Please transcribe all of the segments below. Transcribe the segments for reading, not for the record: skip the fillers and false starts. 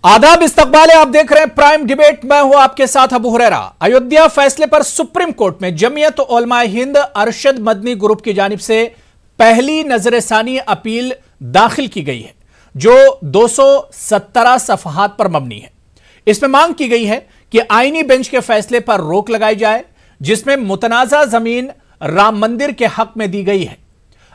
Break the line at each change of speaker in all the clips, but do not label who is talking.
आदाब, इस्तकबाल है। आप देख रहे हैं प्राइम डिबेट। मैं हूं आपके साथ अबू हुरैरा। अयोध्या फैसले पर सुप्रीम कोर्ट में जमीयत उलमा हिंद अरशद मदनी ग्रुप की जानिब से पहली नजरसानी अपील दाखिल की गई है, जो 217 सफहात पर मबनी है। इसमें मांग की गई है कि आईनी बेंच के फैसले पर रोक लगाई जाए, जिसमें मुतनाज़ा जमीन राम मंदिर के हक में दी गई है।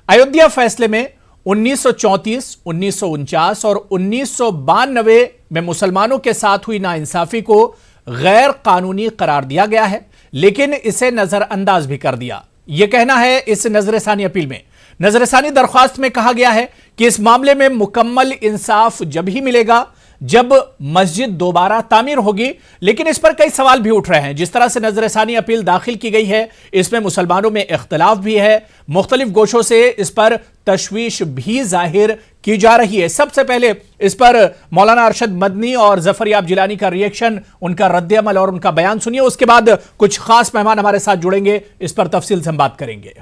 अयोध्या फैसले में 1934, 1949 और 1992 में मुसलमानों के साथ हुई नाइंसाफी को गैर कानूनी करार दिया गया है, लेकिन इसे नजरअंदाज भी कर दिया। यह कहना है इस नजरसानी अपील में। नजरसानी दरख्वास्त में कहा गया है कि इस मामले में मुकम्मल इंसाफ जब ही मिलेगा जब मस्जिद दोबारा तामीर होगी, लेकिन इस पर कई सवाल भी उठ रहे हैं। जिस तरह से नजरसानी अपील दाखिल की गई है, इसमें मुसलमानों में इख्तलाफ भी है। मुख्तलिफ गोशों से इस पर तशवीश भी जाहिर की जा रही है। सबसे पहले इस पर मौलाना अरशद मदनी और जफरयाब जिलानी का रिएक्शन, उनका रद्द-ए-अमल और उनका बयान सुनिए। उसके बाद कुछ खास मेहमान हमारे साथ जुड़ेंगे, इस पर तफसील से हम बात करेंगे।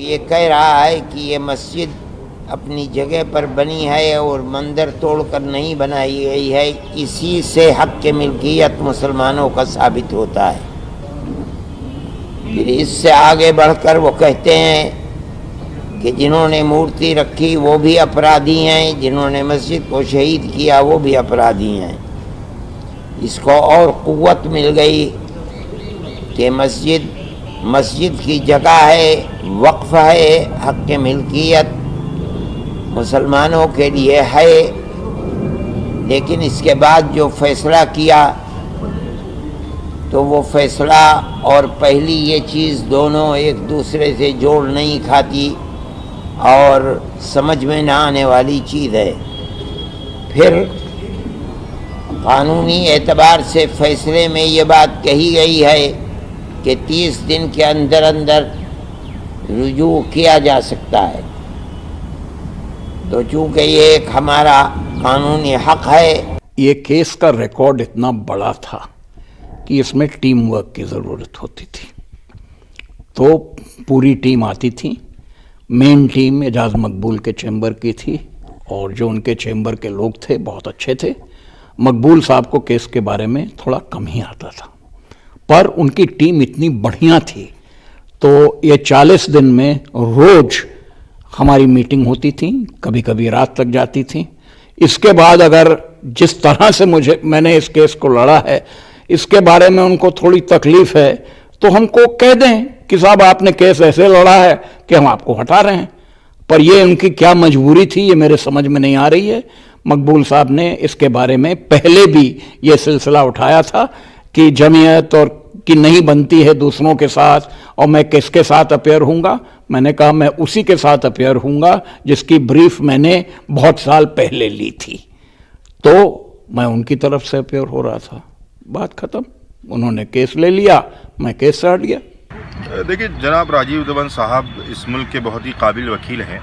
ये कह रहा है कि ये मस्जिद अपनी जगह पर बनी है और मंदिर तोड़कर नहीं बनाई गई है, इसी से हक के मिल्कियत मुसलमानों का साबित होता है। फिर इससे आगे बढ़कर वो कहते हैं कि जिन्होंने मूर्ति रखी वो भी अपराधी हैं, जिन्होंने मस्जिद को शहीद किया वो भी अपराधी हैं। इसको और कुव्वत मिल गई कि मस्जिद की जगह है, वक्फ है, हक के मिल्कियत मुसलमानों के लिए है। लेकिन इसके बाद जो फैसला किया तो वो फैसला और पहली ये चीज़ दोनों एक दूसरे से जोड़ नहीं खाती और समझ में ना आने वाली चीज़ है। फिर कानूनी एतबार से फैसले में ये बात कही गई है कि 30 दिन के अंदर अंदर रुजू किया जा सकता है। तो चूँकि ये एक हमारा कानूनी हक है।
ये केस का रिकॉर्ड इतना बड़ा था कि इसमें टीम वर्क की ज़रूरत होती थी, तो पूरी टीम आती थी। मेन टीम एजाज मकबूल के चैम्बर की थी और जो उनके चैम्बर के लोग थे बहुत अच्छे थे। मकबूल साहब को केस के बारे में थोड़ा कम ही आता था, पर उनकी टीम इतनी बढ़िया थी तो ये 40 दिन में रोज़ हमारी मीटिंग होती थी, कभी कभी रात तक जाती थी। इसके बाद अगर जिस तरह से मैंने इस केस को लड़ा है, इसके बारे में उनको थोड़ी तकलीफ है तो हमको कह दें कि साहब आपने केस ऐसे लड़ा है कि हम आपको हटा रहे हैं। पर ये उनकी क्या मजबूरी थी, ये मेरे समझ में नहीं आ रही है। मकबूल साहब ने इसके बारे में पहले भी ये सिलसिला उठाया था कि जमीयत और कि नहीं बनती है दूसरों के साथ और मैं किसके साथ अपेयर हूँगा। मैंने कहा मैं उसी के साथ अपेयर हूँगा जिसकी ब्रीफ मैंने बहुत साल पहले ली थी, तो मैं उनकी तरफ से अपेयर हो रहा था। बात ख़त्म। उन्होंने केस ले लिया, मैं केस से हट गया।
देखिए, जनाब राजीव दवन साहब इस मुल्क के बहुत ही काबिल वकील हैं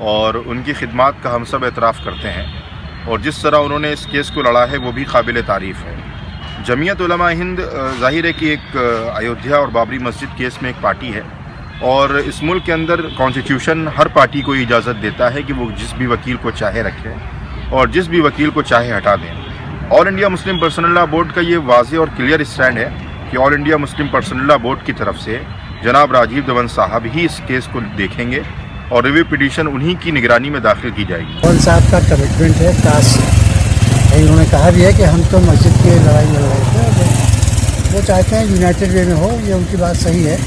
और उनकी खिदमात का हम सब एतराफ़ करते हैं और जिस तरह उन्होंने इस केस को लड़ा है वो भी काबिल तारीफ़ है। जमीयत उलमा हिंद ज़ाहिर है कि एक अयोध्या और बाबरी मस्जिद केस में एक पार्टी है और इस मुल्क के अंदर कॉन्स्टिट्यूशन हर पार्टी को इजाज़त देता है कि वो जिस भी वकील को चाहे रखें और जिस भी वकील को चाहे हटा दें। All India Muslim personal law board का ये वाज़े और क्लियर स्टैंड है कि all India Muslim personal law board की तरफ से जनाब राजीव दवन साहब ही इस केस को देखेंगे और रिव्यू पिटीशन उन्हीं की निगरानी में दाखिल की जाएगी।
कौन साहब का कमिटमेंट है काश, उन्होंने कहा भी है कि हम तो मस्जिद की लड़ाई लड़ रहे थे, वो चाहते हैं यूनाइटेड वे में हो। ये उनकी बात सही है।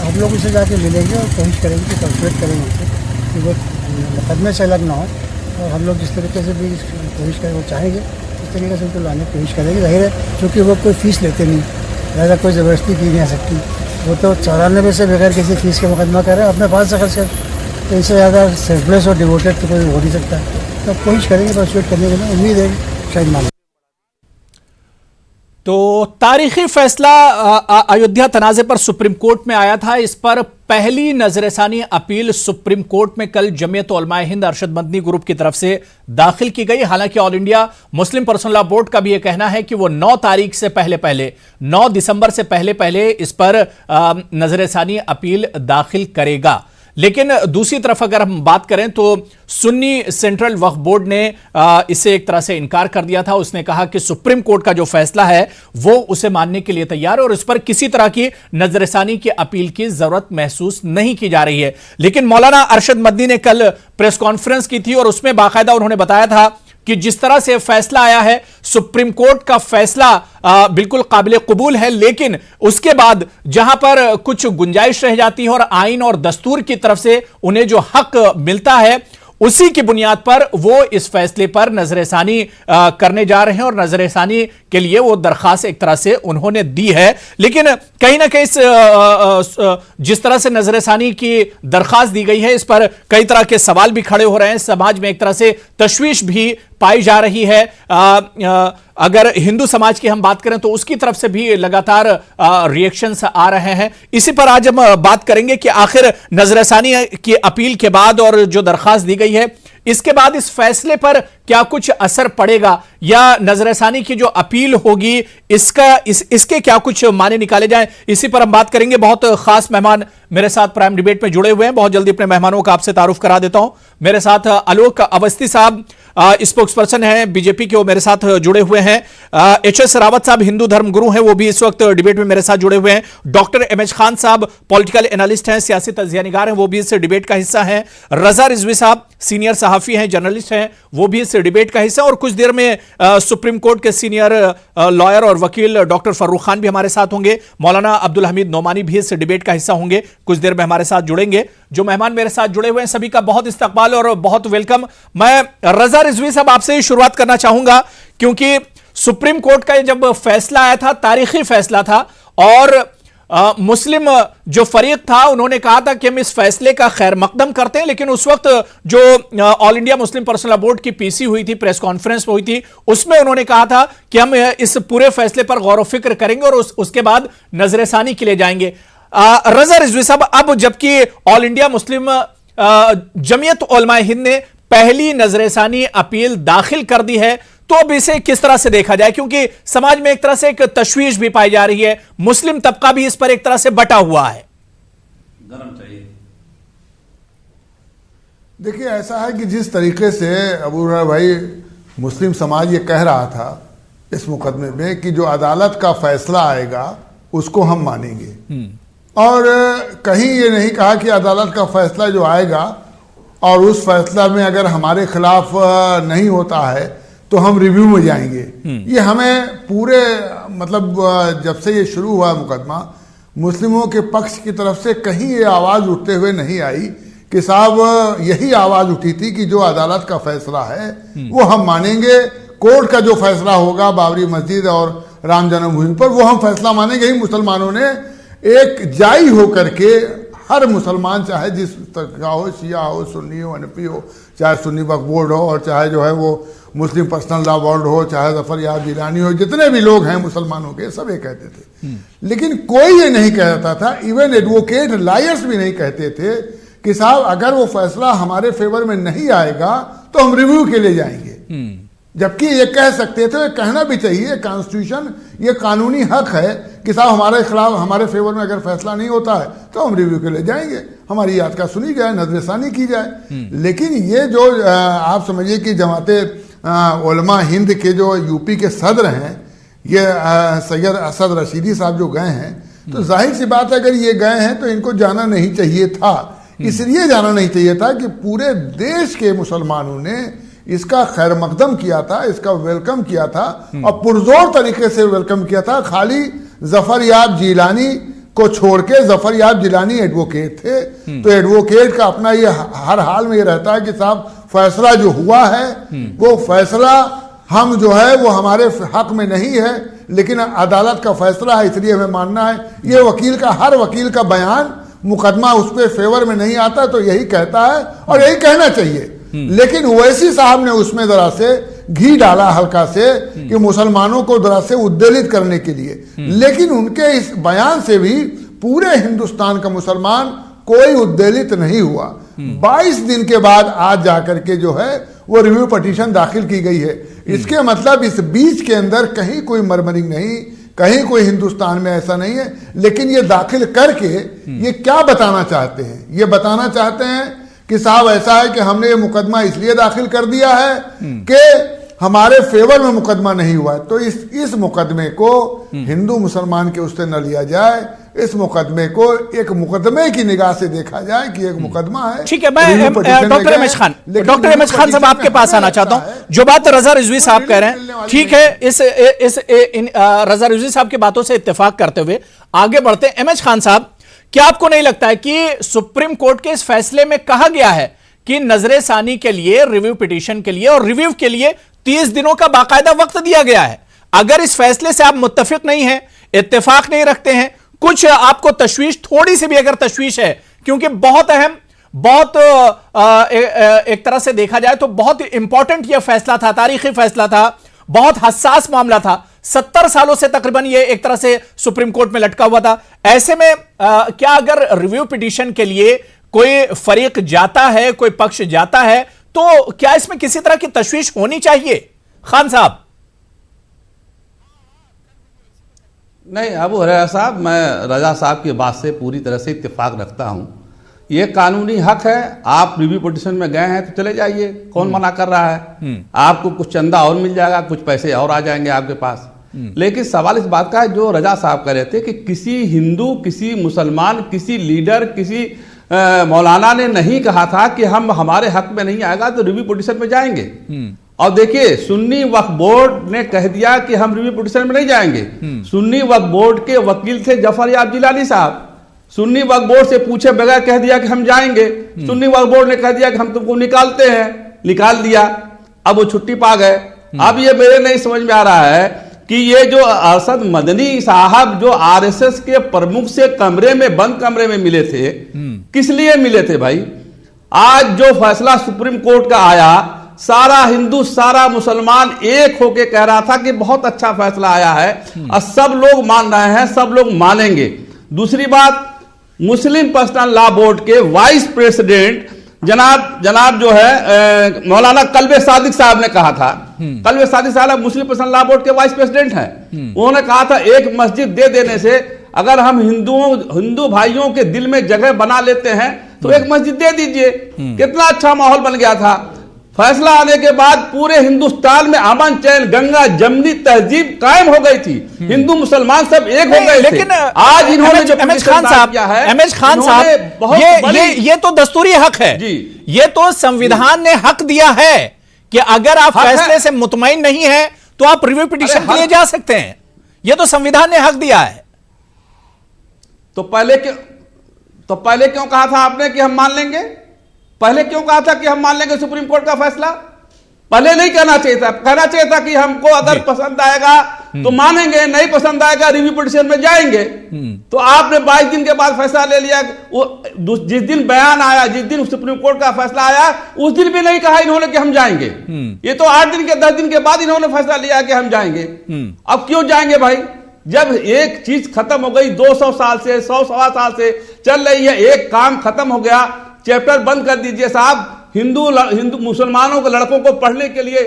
हम लोग उसे जाके मिलेंगे और कोशिश करेंगे कि कंसल्ट करेंगे उनसे कि वो मुकदमे से अलग ना हो और हम लोग जिस तरीके से भी कोशिश करें वो चाहेंगे इस तरीके से उनको लाने की कोशिश करेंगे। जाहिर है क्योंकि वो कोई फ़ीस लेते नहीं, लिहाजा कोई ज़बरदस्ती की नहीं आ सकती। वो तो 94 से बगैर किसी फीस का मुकदमा कर रहे हैं, अपने पास से खर्च कर, तो इससे ज़्यादा सेल्फलेस और डिवोटेड तो कोई हो नहीं सकता। तो कोशिश करेंगे परसुएट करने के लिए, उम्मीद है शायद मान।
तो तारीखी फैसला अयोध्या तनाज़े पर सुप्रीम कोर्ट में आया था। इस पर पहली नजरसानी अपील सुप्रीम कोर्ट में कल जमीयत उलमा हिंद अरशद मदनी ग्रुप की तरफ से दाखिल की गई। हालांकि all India Muslim personal law board का भी यह कहना है कि वो 9 तारीख से पहले 9 दिसंबर से पहले इस पर नजरसानी अपील दाखिल करेगा। लेकिन दूसरी तरफ अगर हम बात करें तो सुन्नी सेंट्रल वक्फ बोर्ड ने इसे एक तरह से इनकार कर दिया था। उसने कहा कि सुप्रीम कोर्ट का जो फैसला है वो उसे मानने के लिए तैयार है और इस पर किसी तरह की नजरसानी की अपील की जरूरत महसूस नहीं की जा रही है। लेकिन मौलाना अरशद मदनी ने कल प्रेस कॉन्फ्रेंस की थी और उसमें बाकायदा उन्होंने बताया था कि जिस तरह से फैसला आया है, सुप्रीम कोर्ट का फैसला बिल्कुल काबिल कबूल है, लेकिन उसके बाद जहां पर कुछ गुंजाइश रह जाती है और आईन और दस्तूर की तरफ से उन्हें जो हक मिलता है उसी की बुनियाद पर वो इस फैसले पर नजरसानी करने जा रहे हैं और नजरसानी के लिए वो दरखास्त एक तरह से उन्होंने दी है। लेकिन कहीं ना कहीं जिस तरह से नजरसानी की दरखास्त दी गई है इस पर कई तरह के सवाल भी खड़े हो रहे हैं। समाज में एक तरह से तशवीश भी पाई जा रही है। अगर हिंदू समाज की हम बात करें तो उसकी तरफ से भी लगातार रिएक्शंस आ रहे हैं। इसी पर आज हम बात करेंगे कि आखिर नजरसानी की अपील के बाद और जो दरखास्त दी गई है इसके बाद इस फैसले पर क्या कुछ असर पड़ेगा या नजरसानी की जो अपील होगी इसके क्या कुछ माने निकाले जाएं। इसी पर हम बात करेंगे। बहुत खास मेहमान मेरे साथ प्राइम डिबेट में जुड़े हुए हैं। बहुत जल्दी अपने मेहमानों का आपसे तारुफ करा देता हूं। मेरे साथ आलोक अवस्थी साहब स्पोक्सपर्सन हैं बीजेपी के, वो मेरे साथ जुड़े हुए हैं। एच.एस. रावत साहब हिंदू धर्म गुरु हैं, वो भी इस वक्त डिबेट में मेरे साथ जुड़े हुए हैं। Doctor M H. खान साहब पॉलिटिकल एनालिस्ट हैं, सियासी तज्जियानिगार हैं, वो भी इस डिबेट का हिस्सा हैं। रजा रिजवी साहब सीनियर सहाफी हैं, जर्नलिस्ट हैं, वो भी इस डिबेट का हिस्सा। और कुछ देर में सुप्रीम कोर्ट के सीनियर लॉयर और वकील डॉक्टर फर्रुख खान भी हमारे साथ होंगे। मौलाना अब्दुल हमीद नोमानी भी इस डिबेट का हिस्सा होंगे, कुछ देर में हमारे साथ जुड़ेंगे। जो मेहमान मेरे साथ जुड़े हुए हैं सभी का बहुत इस्तकबाल और बहुत वेलकम। मैं रजा रिजवी साहब आपसे ही शुरुआत करना चाहूंगा क्योंकि सुप्रीम कोर्ट का जब फैसला आया था, तारीखी फैसला था और मुस्लिम जो फरीक था उन्होंने कहा था कि हम इस फैसले का खैर मकदम करते हैं, लेकिन उस वक्त जो all India Muslim personal law board की पीसी हुई थी, प्रेस कॉन्फ्रेंस हुई थी, उसमें उन्होंने कहा था कि हम इस पूरे फैसले पर गौर व फिक्र करेंगे और उसके बाद नजरसानी के लिए जाएंगे। रजा रिजवी साहब, अब जबकि ऑल इंडिया मुस्लिम जमीयत उलमाए हिंद ने पहली नजरसानी अपील दाखिल कर दी है, तो अब इसे किस तरह से देखा जाए, क्योंकि समाज में एक तरह से एक तशवीश भी पाई जा रही है, मुस्लिम तबका भी इस पर एक तरह से बटा हुआ है।
देखिए, ऐसा है कि जिस तरीके से अबू हुरैरा भाई मुस्लिम समाज ये कह रहा था इस मुकदमे में कि जो अदालत का फैसला आएगा उसको हम मानेंगे, और कहीं ये नहीं कहा कि अदालत का फैसला जो आएगा और उस फैसला में अगर हमारे खिलाफ नहीं होता है तो हम रिव्यू में जाएंगे। ये हमें पूरे मतलब जब से ये शुरू हुआ मुकदमा मुस्लिमों के पक्ष की तरफ से कहीं ये आवाज़ उठते हुए नहीं आई कि साहब यही आवाज़ उठी थी कि जो अदालत का फैसला है वो हम मानेंगे, कोर्ट का जो फैसला होगा बाबरी मस्जिद और राम जन्मभूमि पर वो हम फैसला मानेंगे। ही मुसलमानों ने एक जाई हो करके हर मुसलमान चाहे जिस तरह का हो, शिया हो, सुन्नी हो, हनफी हो, चाहे सुन्नी वक्फ बोर्ड हो और चाहे जो है वो मुस्लिम पर्सनल लॉ बोर्ड हो, चाहे जफर याब जिलानी हो, जितने भी लोग हैं मुसलमानों के सब ये कहते थे। लेकिन कोई ये नहीं कहता था, इवन एडवोकेट लायर्स भी नहीं कहते थे कि साहब अगर वो फैसला हमारे फेवर में नहीं आएगा तो हम रिव्यू के लिए जाएंगे। जबकि ये कह सकते थे, कहना भी चाहिए, कॉन्स्टिट्यूशन ये कानूनी हक है कि साहब हमारे खिलाफ हमारे फेवर में अगर फैसला नहीं होता है तो हम रिव्यू के लिए जाएंगे, हमारी याचिका सुनी जाए, नजरसानी की जाए। लेकिन ये जो आप समझिए कि जमाते उलमा हिंद के जो यूपी के सदर हैं, ये सैयद असद रशीदी साहब जो गए हैं, तो जाहिर सी बात है अगर ये गए हैं तो इनको जाना नहीं चाहिए था। इसलिए जाना नहीं चाहिए था कि पूरे देश के मुसलमानों ने इसका खैर मकदम किया था, इसका वेलकम किया था और पुरजोर तरीके से वेलकम किया था। खाली जफर याब जिलानी को छोड़ के, जफर याब जिलानी एडवोकेट थे, तो एडवोकेट का अपना ये हर हाल में ये रहता है कि साहब फैसला जो हुआ है वो फैसला हम जो है वो हमारे हक में नहीं है, लेकिन अदालत का फैसला है इसलिए हमें मानना है। ये वकील का, हर वकील का बयान मुकदमा उस पर फेवर में नहीं आता तो यही कहता है और यही कहना चाहिए। लेकिन ओवैसी साहब ने उसमें जरा से घी डाला हल्का से कि मुसलमानों को जरा से उद्वेलित करने के लिए, लेकिन उनके इस बयान से भी पूरे हिंदुस्तान का मुसलमान कोई उद्वेलित नहीं हुआ। 22 दिन के बाद आज जाकर के जो है वो रिव्यू पिटीशन दाखिल की गई है। इसके मतलब इस बीच के अंदर कहीं कोई मरमरिंग नहीं, कहीं कोई हिंदुस्तान में ऐसा नहीं है। लेकिन ये दाखिल करके ये क्या बताना चाहते हैं? ये बताना चाहते हैं कि साहब ऐसा है कि हमने ये मुकदमा इसलिए दाखिल कर दिया है कि हमारे फेवर में मुकदमा नहीं हुआ है, तो इस मुकदमे को हिंदू मुसलमान के उससे न लिया जाए, इस मुकदमे को एक मुकदमे की निगाह से देखा जाए कि एक मुकदमा है।
ठीक है, मैं डॉक्टर रमेश खान साहब आपके पास आना चाहता हूं। जो बात रजा रिजवी साहब कह रहे हैं, ठीक है, रजा रिजवी साहब की बातों से इत्तेफाक करते हुए आगे बढ़ते हैं। एमएच खान साहब, क्या आपको नहीं लगता है कि सुप्रीम कोर्ट के इस फैसले में कहा गया है कि नजरे सानी के लिए, रिव्यू पिटीशन के लिए और रिव्यू के लिए 30 दिनों का बाकायदा वक्त दिया गया है? अगर इस फैसले से आप मुत्तफिक नहीं हैं, इत्तेफाक नहीं रखते हैं, कुछ आपको तशवीश, थोड़ी सी भी अगर तशवीश है, क्योंकि बहुत अहम, बहुत एक तरह से देखा जाए तो बहुत इंपॉर्टेंट यह फैसला था, तारीखी फैसला था, बहुत हसास मामला था, 70 सालों से तकरीबन यह एक तरह से सुप्रीम कोर्ट में लटका हुआ था। ऐसे में क्या अगर रिव्यू पिटीशन के लिए कोई फरीक जाता है, कोई पक्ष जाता है, तो क्या इसमें किसी तरह की तशवीश होनी चाहिए? खान साहब।
नहीं अबू हुरैरा साहब, मैं रजा साहब की बात से पूरी तरह से इत्तेफाक रखता हूं। ये कानूनी हक है, आप रिव्यू पिटीशन में गए हैं तो चले जाइए, कौन मना कर रहा है? आपको कुछ चंदा और मिल जाएगा, कुछ पैसे और आ जाएंगे आपके पास। लेकिन सवाल इस बात का है जो रजा साहब कह रहे थे कि किसी हिंदू, किसी मुसलमान, किसी लीडर, किसी मौलाना ने नहीं कहा था कि हम हमारे हक में नहीं आएगा तो रिव्यू पिटीशन में जाएंगे। और देखिए, सुन्नी वक्फ बोर्ड ने कह दिया कि हम रिव्यू पिटीशन में नहीं जाएंगे। सुन्नी वक्फ बोर्ड के वकील थे जफर याब जिलानी साहब, सुन्नी वक्फ बोर्ड से पूछे बगैर कह दिया कि हम जाएंगे। सुन्नी वक्फ बोर्ड ने कह दिया कि हम तुमको निकालते हैं, निकाल दिया। अब वो छुट्टी पा गए। अब ये मेरे नहीं समझ में आ रहा है कि ये जो अरशद मदनी साहब जो आरएसएस के प्रमुख से बंद कमरे में मिले थे, किस लिए मिले थे भाई? आज जो फैसला सुप्रीम कोर्ट का आया, सारा हिंदू, सारा मुसलमान एक होके कह रहा था कि बहुत अच्छा फैसला आया है और सब लोग मान रहे हैं, सब लोग मानेंगे। दूसरी बात, मुस्लिम पर्सनल लॉ बोर्ड के वाइस प्रेसिडेंट जनाब जो है मौलाना कल्बे सादिक साहब ने कहा था, कल्बे सादिक साहब मुस्लिम पर्सनल लॉ बोर्ड के वाइस प्रेसिडेंट हैं, उन्होंने कहा था एक मस्जिद दे देने से अगर हम हिंदू भाइयों के दिल में जगह बना लेते हैं तो एक मस्जिद दे दीजिए। कितना अच्छा माहौल बन गया था। फैसला आने के बाद पूरे हिंदुस्तान में अमन चैन, गंगा जमनी तहजीब कायम हो गई थी, हिंदू मुसलमान सब एक हो गए। लेकिन आज इन्होंने जो
एमएच खान साहब, ये तो दस्तूरी हक है जी, ये तो संविधान ने हक दिया है कि अगर आप फैसले से मुतमईन नहीं है तो आप रिव्यू पिटीशन के लिए जा सकते हैं। ये तो संविधान ने हक दिया है।
तो पहले क्यों कहा था आपने कि हम मान लेंगे? पहले क्यों कहा था कि हम मान लेंगे सुप्रीम कोर्ट का फैसला? पहले नहीं कहना चाहिए था। कहना चाहिए था कि हमको अगर पसंद आएगा तो मानेंगे, नहीं पसंद आएगा रिव्यू पिटीशन में जाएंगे। तो आपने 22 दिन के बाद फैसला ले लिया। जिस दिन बयान आया, जिस दिन सुप्रीम कोर्ट का फैसला आया, उस दिन भी नहीं कहा इन्होंने कि हम जाएंगे। ये तो 8 दिन के 10 दिन के बाद इन्होंने फैसला लिया कि हम जाएंगे। अब क्यों जाएंगे भाई? जब एक चीज खत्म हो गई, 200 साल से, 100 साल से चल रही है, एक काम खत्म हो गया, चैप्टर बंद कर दीजिए साहब। हिंदू मुसलमानों के लड़कों को पढ़ने के लिए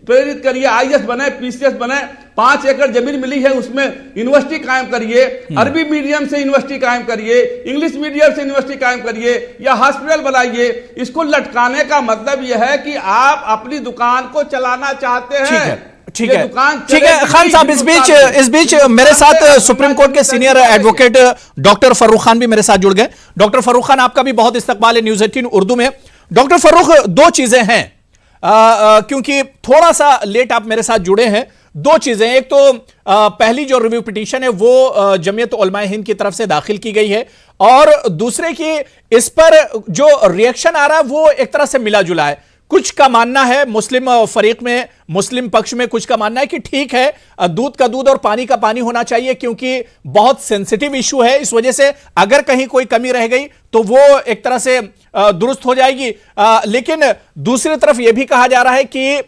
प्रेरित करिए, आईएएस बने, पीसीएस बने। 5 एकड़ जमीन मिली है, उसमें यूनिवर्सिटी कायम करिए, अरबी मीडियम से यूनिवर्सिटी कायम करिए, इंग्लिश मीडियम से यूनिवर्सिटी कायम करिए, या हॉस्पिटल बनाइए। इसको लटकाने का मतलब यह है कि आप अपनी दुकान को चलाना चाहते हैं।
ठीक है खान साहब, इस बीच मेरे साथ सुप्रीम कोर्ट के senior advocate doctor Farrukh Khan भी मेरे साथ जुड़ गए। डॉक्टर फर्रुख खान, आपका भी बहुत इस्तकबाल है न्यूज़ 18 उर्दू में। डॉक्टर फर्रुख, 2 चीजें हैं, क्योंकि थोड़ा सा लेट आप मेरे साथ जुड़े हैं। 2 चीजें, एक तो पहली जो रिव्यू पिटीशन है वो जमीयत उलमाए हिंद की तरफ से दाखिल की गई है, और दूसरे की इस पर जो रिएक्शन आ रहा है वो एक तरह से मिला जुला है। कुछ का मानना है, मुस्लिम फरीक में, मुस्लिम पक्ष में कुछ का मानना है कि ठीक है, दूध का दूध और पानी का पानी होना चाहिए, क्योंकि बहुत सेंसिटिव इशू है, इस वजह से अगर कहीं कोई कमी रह गई तो वो एक तरह से दुरुस्त हो जाएगी। लेकिन दूसरी तरफ यह भी कहा जा रहा है कि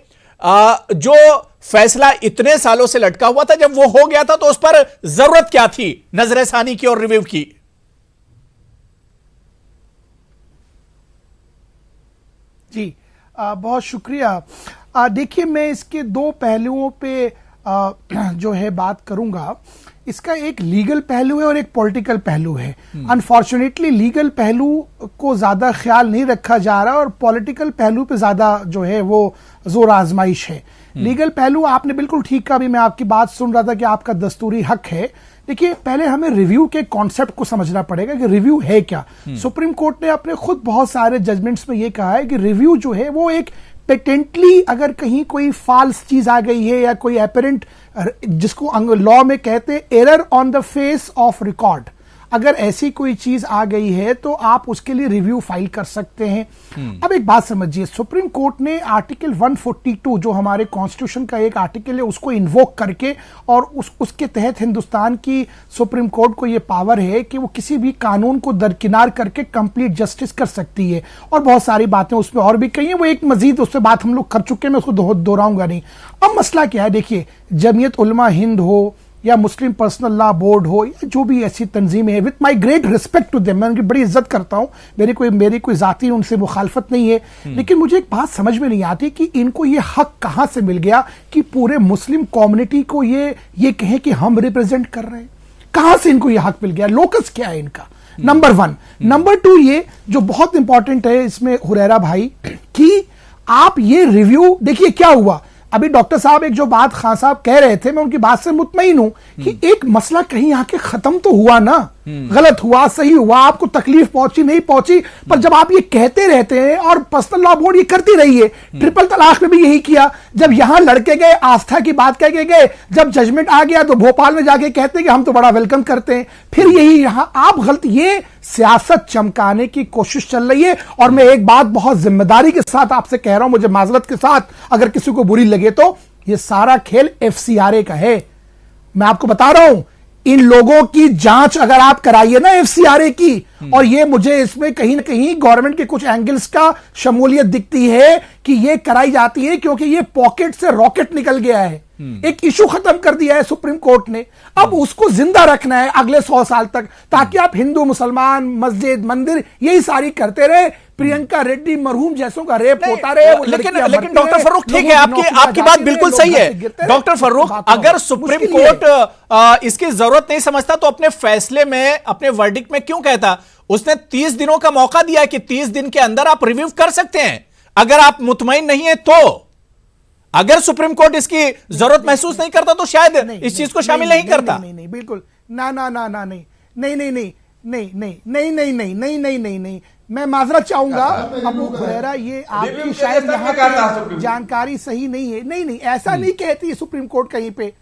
जो फैसला इतने सालों से लटका हुआ था, जब वो हो गया था तो उस पर जरूरत क्या थी नजरसानी की और रिव्यू की?
जी बहुत शुक्रिया। देखिए, मैं इसके 2 पहलुओं पे जो है बात करूंगा, इसका एक लीगल पहलू है और एक पॉलिटिकल पहलू है। अनफॉर्चुनेटली लीगल पहलू को ज्यादा ख्याल नहीं रखा जा रहा और पॉलिटिकल पहलू पे ज्यादा जो है वो जोर आजमाइश है। लीगल पहलू आपने बिल्कुल ठीक कहा, भी मैं आपकी बात सुन रहा था कि आपका दस्तूरी हक है। देखिए, पहले हमें रिव्यू के कॉन्सेप्ट को समझना पड़ेगा कि रिव्यू है क्या। सुप्रीम कोर्ट ने अपने खुद बहुत सारे जजमेंट्स में यह कहा है कि रिव्यू जो है वो एक पेटेंटली, अगर कहीं कोई फॉल्स चीज आ गई है या कोई एपरेंट, जिसको लॉ में कहते हैं error on the face of record, अगर ऐसी कोई चीज आ गई है तो आप उसके लिए रिव्यू फाइल कर सकते हैं। अब एक बात समझिए, सुप्रीम कोर्ट ने आर्टिकल 142 जो हमारे कॉन्स्टिट्यूशन का एक आर्टिकल है उसको इन्वोक करके, और उसके तहत हिंदुस्तान की सुप्रीम कोर्ट को यह पावर है कि वो किसी भी कानून को दरकिनार करके कंप्लीट जस्टिस कर सकती है, और बहुत सारी बातें उसमें और भी कही है। वो एक मजीद उससे बात हम लोग कर चुके हैं, मैं उसको दोहराऊंगा नहीं। अब मसला क्या है, देखिए, जमीयत उलमा हिंद हो या मुस्लिम पर्सनल लॉ बोर्ड हो या जो भी ऐसी तंजीमें हैं, with my great respect to them, मैं उनकी बड़ी इज्जत करता हूं, मेरी कोई जाती उनसे मुखालफत नहीं है, लेकिन मुझे एक बात समझ में नहीं आती कि इनको ये हक कहां से मिल गया कि पूरे मुस्लिम कम्युनिटी को ये कहें कि हम रिप्रेजेंट कर रहे हैं। कहां से इनको ये हक मिल गया? लोकस क्या है इनका? नंबर 1। नंबर 2, ये जो बहुत इंपॉर्टेंट है इसमें हुरैरा भाई, कि आप ये रिव्यू देखिए क्या हुआ। अभी डॉक्टर साहब एक जो बात खान साहब कह रहे थे, मैं उनकी बात से मुतमईन हूं कि एक मसला कहीं आके खत्म तो हुआ ना, गलत हुआ, सही हुआ, आपको तकलीफ पहुंची नहीं पहुंची, पर जब आप ये कहते रहते हैं, और पर्सनल लॉ बोर्ड ये करती रही है, ट्रिपल तलाक में भी यही किया, जब यहां लड़के गए आस्था की बात कह के गए, जब जजमेंट आ गया तो भोपाल में जाके कहते हैं कि हम तो बड़ा वेलकम करते हैं, फिर यही यहां आप गलती, ये सियासत चमकाने की कोशिश चल रही है। और मैं एक बात बहुत जिम्मेदारी के साथ आपसे कह रहा हूं, मुझे माजरत के साथ अगर किसी को बुरी लगे तो, ये सारा खेल FCRA का है। मैं आपको बता रहा हूं, इन लोगों की जांच अगर आप कराइए ना FCRA की, और ये मुझे इसमें कहीं ना कहीं गवर्नमेंट के कुछ एंगल्स का शमूलियत दिखती है कि ये कराई जाती है क्योंकि ये पॉकेट से रॉकेट निकल गया है, एक इशू खत्म कर दिया है सुप्रीम कोर्ट ने, अब उसको जिंदा रखना है अगले 100 साल तक, ताकि आप हिंदू मुसलमान मस्जिद मंदिर यही सारी करते रहे, प्रियंका रेड्डी मरहूम जैसों का रेप होता रहे।
लेकिन डॉक्टर फर्रुख, ठीक है, आपकी बात बिल्कुल सही है डॉक्टर फर्रुख। अगर सुप्रीम कोर्ट इसकी जरूरत नहीं समझता तो अपने फैसले में, अपने वर्डिक्ट में क्यों कहता? उसने 30 दिनों का मौका दिया कि 30 दिन के अंदर आप रिव्यू कर सकते हैं, अगर आप मुतमईन नहीं है तो। अगर सुप्रीम कोर्ट इसकी जरूरत महसूस नहीं करता तो शायद इस चीज को शामिल नहीं करता।
नहीं, बिल्कुल ना ना ना ना नहीं नहीं नहीं नहीं नहीं नहीं नहीं नहीं नहीं नहीं नहीं नहीं नहीं मैं माजरत चाहूंगा अबू हुरैरा, ये आपकी शायद यहाँ जानकारी सही नहीं है। नहीं नहीं, ऐसा नहीं कहती सुप्रीम कोर्ट कहीं पे।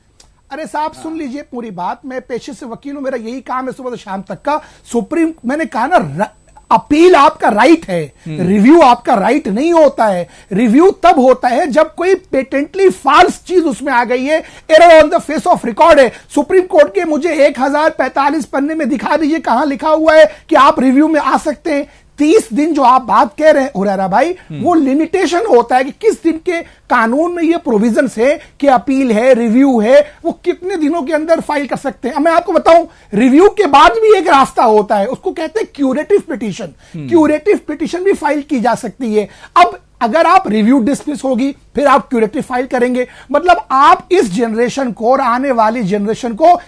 अरे साहब सुन लीजिए पूरी बात, मैं पेशे से वकील हूं, मेरा यही काम है सुबह से शाम तक का। सुप्रीम, मैंने कहा ना, अपील आपका राइट है, रिव्यू आपका राइट नहीं होता है। रिव्यू तब होता है जब कोई पेटेंटली फॉल्स चीज उसमें आ गई है, error on the face of record है। सुप्रीम कोर्ट के मुझे 1045 पन्ने में दिखा दीजिए कहां लिखा हुआ है कि आप रिव्यू में आ सकते हैं। 30 दिन जो आप बात कह रहे हैं हुरैरा भाई, वो लिमिटेशन होता है कि किस दिन के कानून में ये प्रोविजंस है कि अपील है, रिव्यू है, वो कितने दिनों के अंदर फाइल कर सकते हैं। मैं आपको बताऊं, रिव्यू के बाद भी एक रास्ता होता है, उसको कहते हैं क्यूरेटिव पिटीशन। क्यूरेटिव पिटीशन भी फाइल की जा सकती है। अब अगर आप रिव्यू डिसमिस होगी, फिर आप क्यूरेटिव फाइल करेंगे, मतलब आप इस जनरेशन को और आने वाली जनरेशन को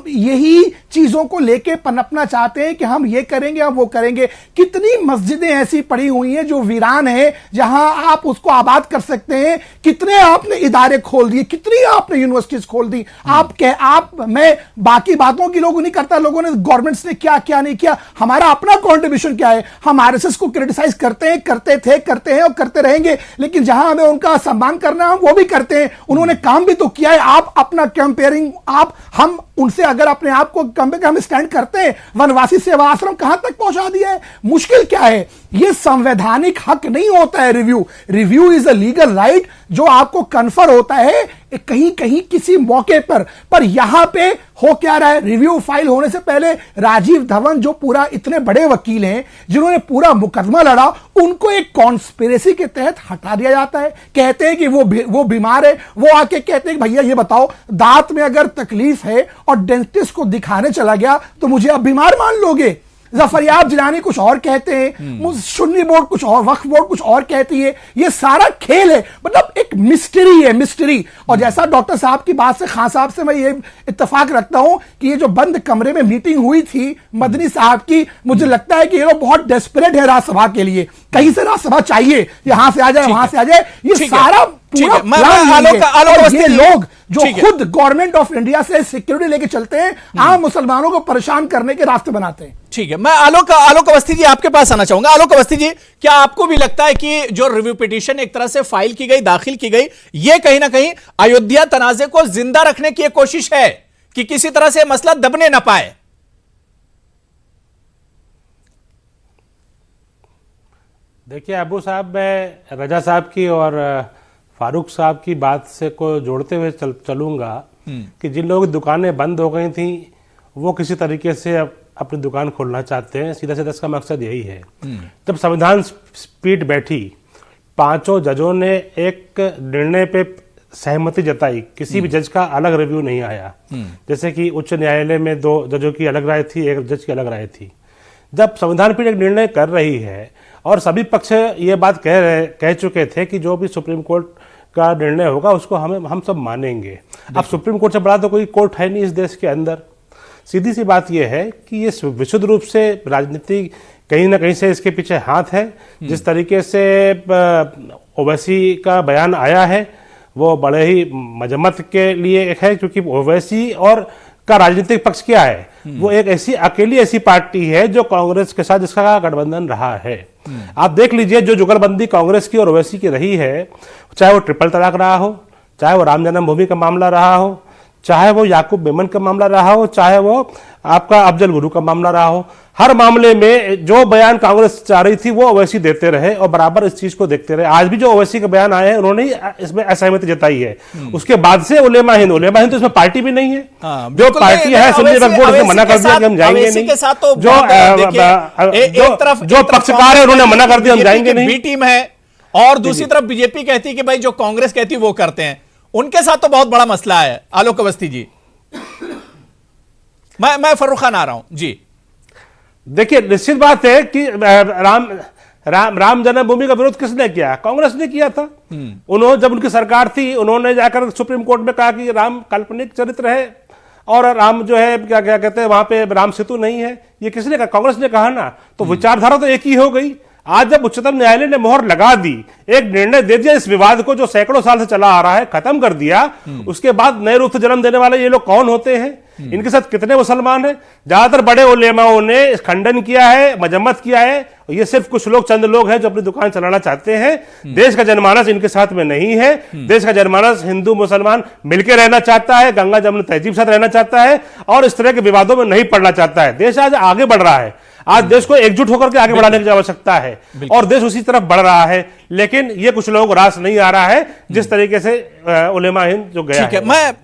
यही चीजों को लेके पनपना चाहते हैं कि हम ये करेंगे, हम वो करेंगे। कितनी मस्जिदें ऐसी पड़ी हुई हैं जो वीरान है, जहां आप उसको आबाद कर सकते हैं। कितने आपने इदारे खोल दिए, कितनी आपने यूनिवर्सिटीज खोल दी। मैं बाकी बातों की लोगों नहीं करता, लोगों ने गवर्नमेंट्स ने क्या क्या नहीं किया, हमारा अपना कॉन्ट्रीब्यूशन क्या है। हम RSS को क्रिटिसाइज करते हैं, करते थे, करते हैं और करते रहेंगे, लेकिन जहां हमें उनका सम्मान करना है हम वो भी करते हैं। उन्होंने काम भी तो किया है। आप अपना कंपेयरिंग, हम उनसे अगर अपने आप को कंपेयर, हम स्टैंड करते हैं। वनवासी सेवा आश्रम कहां तक पहुंचा दिया है। मुश्किल क्या है, यह संवैधानिक हक नहीं होता है review. Review is a legal right जो आपको कन्फर होता है कहीं कहीं किसी मौके पर यहां पे हो क्या रहा है, रिव्यू फाइल होने से पहले राजीव धवन जो पूरा इतने बड़े वकील हैं जिन्होंने पूरा मुकदमा लड़ा, उनको एक कॉन्स्पिरेसी के तहत हटा दिया जाता है। कहते हैं कि वो बीमार है, वो आके कहते हैं कि भैया ये बताओ, दांत में अगर तकलीफ है और डेंटिस्ट को दिखाने चला गया तो मुझे अब बीमार मान लोगे। जफरयाब जिलानी कुछ और कहते हैं, सुन्नी बोर्ड कुछ और, वक्फ बोर्ड कुछ और कहती है। ये सारा खेल है, मतलब एक मिस्ट्री है, मिस्ट्री। और जैसा डॉक्टर साहब की बात से, खान साहब से मैं ये इत्तेफाक रखता हूं कि ये जो बंद कमरे में मीटिंग हुई थी मदनी साहब की, मुझे लगता है कि ये लोग बहुत डेस्परेट है राज्यसभा के लिए, कहीं से राज्यसभा चाहिए, यहां से आ जाए वहां से आ जाए, ये सारा पूरा प्लान है। और ये लोग जो खुद गवर्नमेंट ऑफ इंडिया से सिक्योरिटी लेके चलते हैं, आम मुसलमानों को परेशान करने के रास्ते बनाते हैं।
ठीक है, मैं आलोक अवस्थी जी आपके पास आना चाहूंगा। आलोक अवस्थी जी, क्या आपको भी लगता है कि जो रिव्यू पिटीशन एक तरह से फाइल की गई, दाखिल की गई, ये कहीं ना कहीं अयोध्या तनाजे को जिंदा रखने की एक कोशिश है कि किसी तरह से मसला दबने ना पाए?
देखिए अबू साहब, मैं रजा साहब की और फारूक साहब की बात से को जोड़ते हुए चलूंगा कि जिन लोगों की दुकानें बंद हो गई थी वो किसी तरीके से अपनी दुकान खोलना चाहते हैं। सीधा सीधा इसका मकसद यही है। जब संविधान पीठ बैठी, 5 जजों ने एक निर्णय पे सहमति जताई, किसी भी जज का अलग रिव्यू नहीं आया। जैसे कि उच्च न्यायालय में 2 जजों की अलग राय थी, एक जज की अलग राय थी। जब संविधान पीठ एक निर्णय कर रही है और सभी पक्ष ये बात कह चुके थे कि जो भी सुप्रीम कोर्ट का निर्णय होगा उसको हम सब मानेंगे। अब सुप्रीम कोर्ट से बड़ा तो कोई कोर्ट है नहीं इस देश के अंदर। सीधी सी बात यह है कि ये विशुद्ध रूप से राजनीति कहीं ना कहीं से इसके पीछे हाथ है। जिस तरीके से ओवैसी का बयान आया है वो बड़े ही मजम्मत के लिए एक है, क्योंकि ओवैसी और का राजनीतिक पक्ष क्या है, वो एक अकेली ऐसी पार्टी है जो कांग्रेस के साथ जिसका गठबंधन रहा है। आप देख लीजिए जो जुगलबंदी कांग्रेस की और ओवैसी की रही है, चाहे वो ट्रिपल तलाक रहा हो, चाहे वो राम जन्मभूमि का मामला रहा हो, चाहे वो याकूब मेमन का मामला रहा हो, चाहे वो आपका अफजल गुरु का मामला रहा हो, हर मामले में जो बयान कांग्रेस चाह रही थी वो ओवैसी देते रहे और बराबर इस चीज को देखते रहे। आज भी जो ओवैसी के बयान आए हैं उन्होंने इसमें असहमति जताई है। उसके बाद से उलेमा हिंद तो इसमें पार्टी भी नहीं है। जो पार्टी है सुन्नी वक्फ बोर्ड ने मना कर दिया कि हम जाएंगे नहीं। जो पक्षकार है उन्होंने मना कर दिया हम जाएंगे नहीं।
बी टीम है और दूसरी तरफ बीजेपी कहती है कि भाई जो कांग्रेस कहती है वो करते हैं। उनके साथ तो बहुत बड़ा मसला है। आलोक अवस्थी जी, मैं फर्रुख खान आ रहा हूं जी।
देखिए निश्चित बात है कि राम जन्मभूमि का विरोध किसने किया? कांग्रेस ने किया था। उन्होंने जब उनकी सरकार थी उन्होंने जाकर सुप्रीम कोर्ट में कहा कि राम काल्पनिक चरित्र है और राम जो है क्या क्या कहते हैं वहां पे राम सेतु नहीं है। ये किसने कहा? कांग्रेस ने कहा ना। तो विचारधारा तो एक ही हो गई। आज जब उच्चतम न्यायालय ने मोहर लगा दी, एक निर्णय दे दिया, इस विवाद को जो सैकड़ों साल से चला आ रहा है खत्म कर दिया, उसके बाद नए रूप से जन्म देने वाले ये लोग कौन होते हैं? इनके साथ कितने मुसलमान हैं? ज्यादातर बड़े उलेमाओं ने खंडन किया है, मजम्मत किया है। ये सिर्फ कुछ लोग, चंद लोग हैं जो अपनी दुकान चलाना चाहते हैं। देश का जनमानस इनके साथ में नहीं है। देश का जनमानस हिंदू मुसलमान मिलकर रहना चाहता है, गंगा जमुना तहजीब साथ रहना चाहता है और इस तरह के विवादों में नहीं पड़ना चाहता है। देश आज आगे बढ़ रहा है। आज देश को एकजुट होकर के आगे बढ़ाने की आवश्यकता है और देश उसी तरफ बढ़ रहा है। लेकिन ये कुछ लोगों को रास नहीं आ रहा है जिस तरीके से उलेमा हिंद जो गया है।
मैं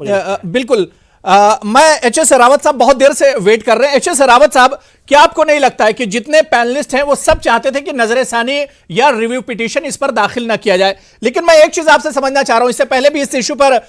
बिल्कुल मैं एच.एस. रावत साहब बहुत देर से वेट कर रहे हैं। एच.एस. रावत साहब, क्या आपको नहीं लगता है कि जितने पैनलिस्ट हैं वो सब चाहते थे कि नजर-ए-सानी या रिव्यू पिटीशन इस पर दाखिल ना किया जाए? लेकिन मैं एक चीज आपसे समझना चाह रहा हूं, इससे पहले भी इस इश्यू पर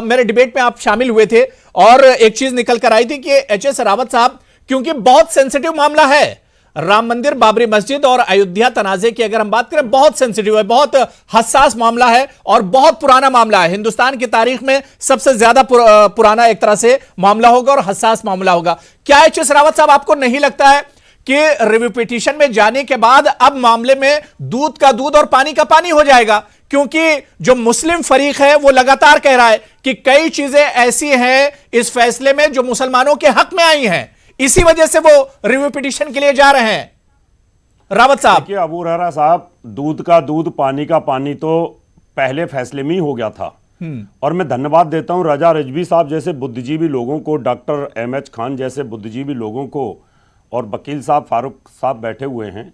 मेरे डिबेट में आप शामिल हुए थे और एक चीज निकल कर आई थी कि एच.एस. रावत साहब, क्योंकि बहुत सेंसिटिव मामला है राम मंदिर, बाबरी मस्जिद और अयोध्या तनाजे की अगर हम बात करें, बहुत सेंसिटिव है, बहुत हसास मामला है और बहुत पुराना मामला है। हिंदुस्तान की तारीख में सबसे ज्यादा पुराना एक तरह से मामला होगा और हसास मामला होगा। क्या एच.एस. रावत साहब, आपको नहीं लगता है कि रिव्यू पिटीशन में जाने के बाद अब मामले में दूध का दूध और पानी का पानी हो जाएगा? क्योंकि जो मुस्लिम फरीक है वो लगातार कह रहा है कि कई चीजें ऐसी हैं इस फैसले में जो मुसलमानों के हक में आई हैं, इसी वजह से वो रिव्यू पिटीशन के लिए जा रहे हैं। रावत साहब,
देखिए अबू हुरैरा साहब, दूध का दूध पानी का पानी तो पहले फैसले में ही हो गया था। और मैं धन्यवाद देता हूं रजा रिजवी साहब जैसे बुद्धिजीवी लोगों को, डॉक्टर एम.एच. खान जैसे बुद्धिजीवी लोगों को और वकील साहब फारूक साहब बैठे हुए हैं।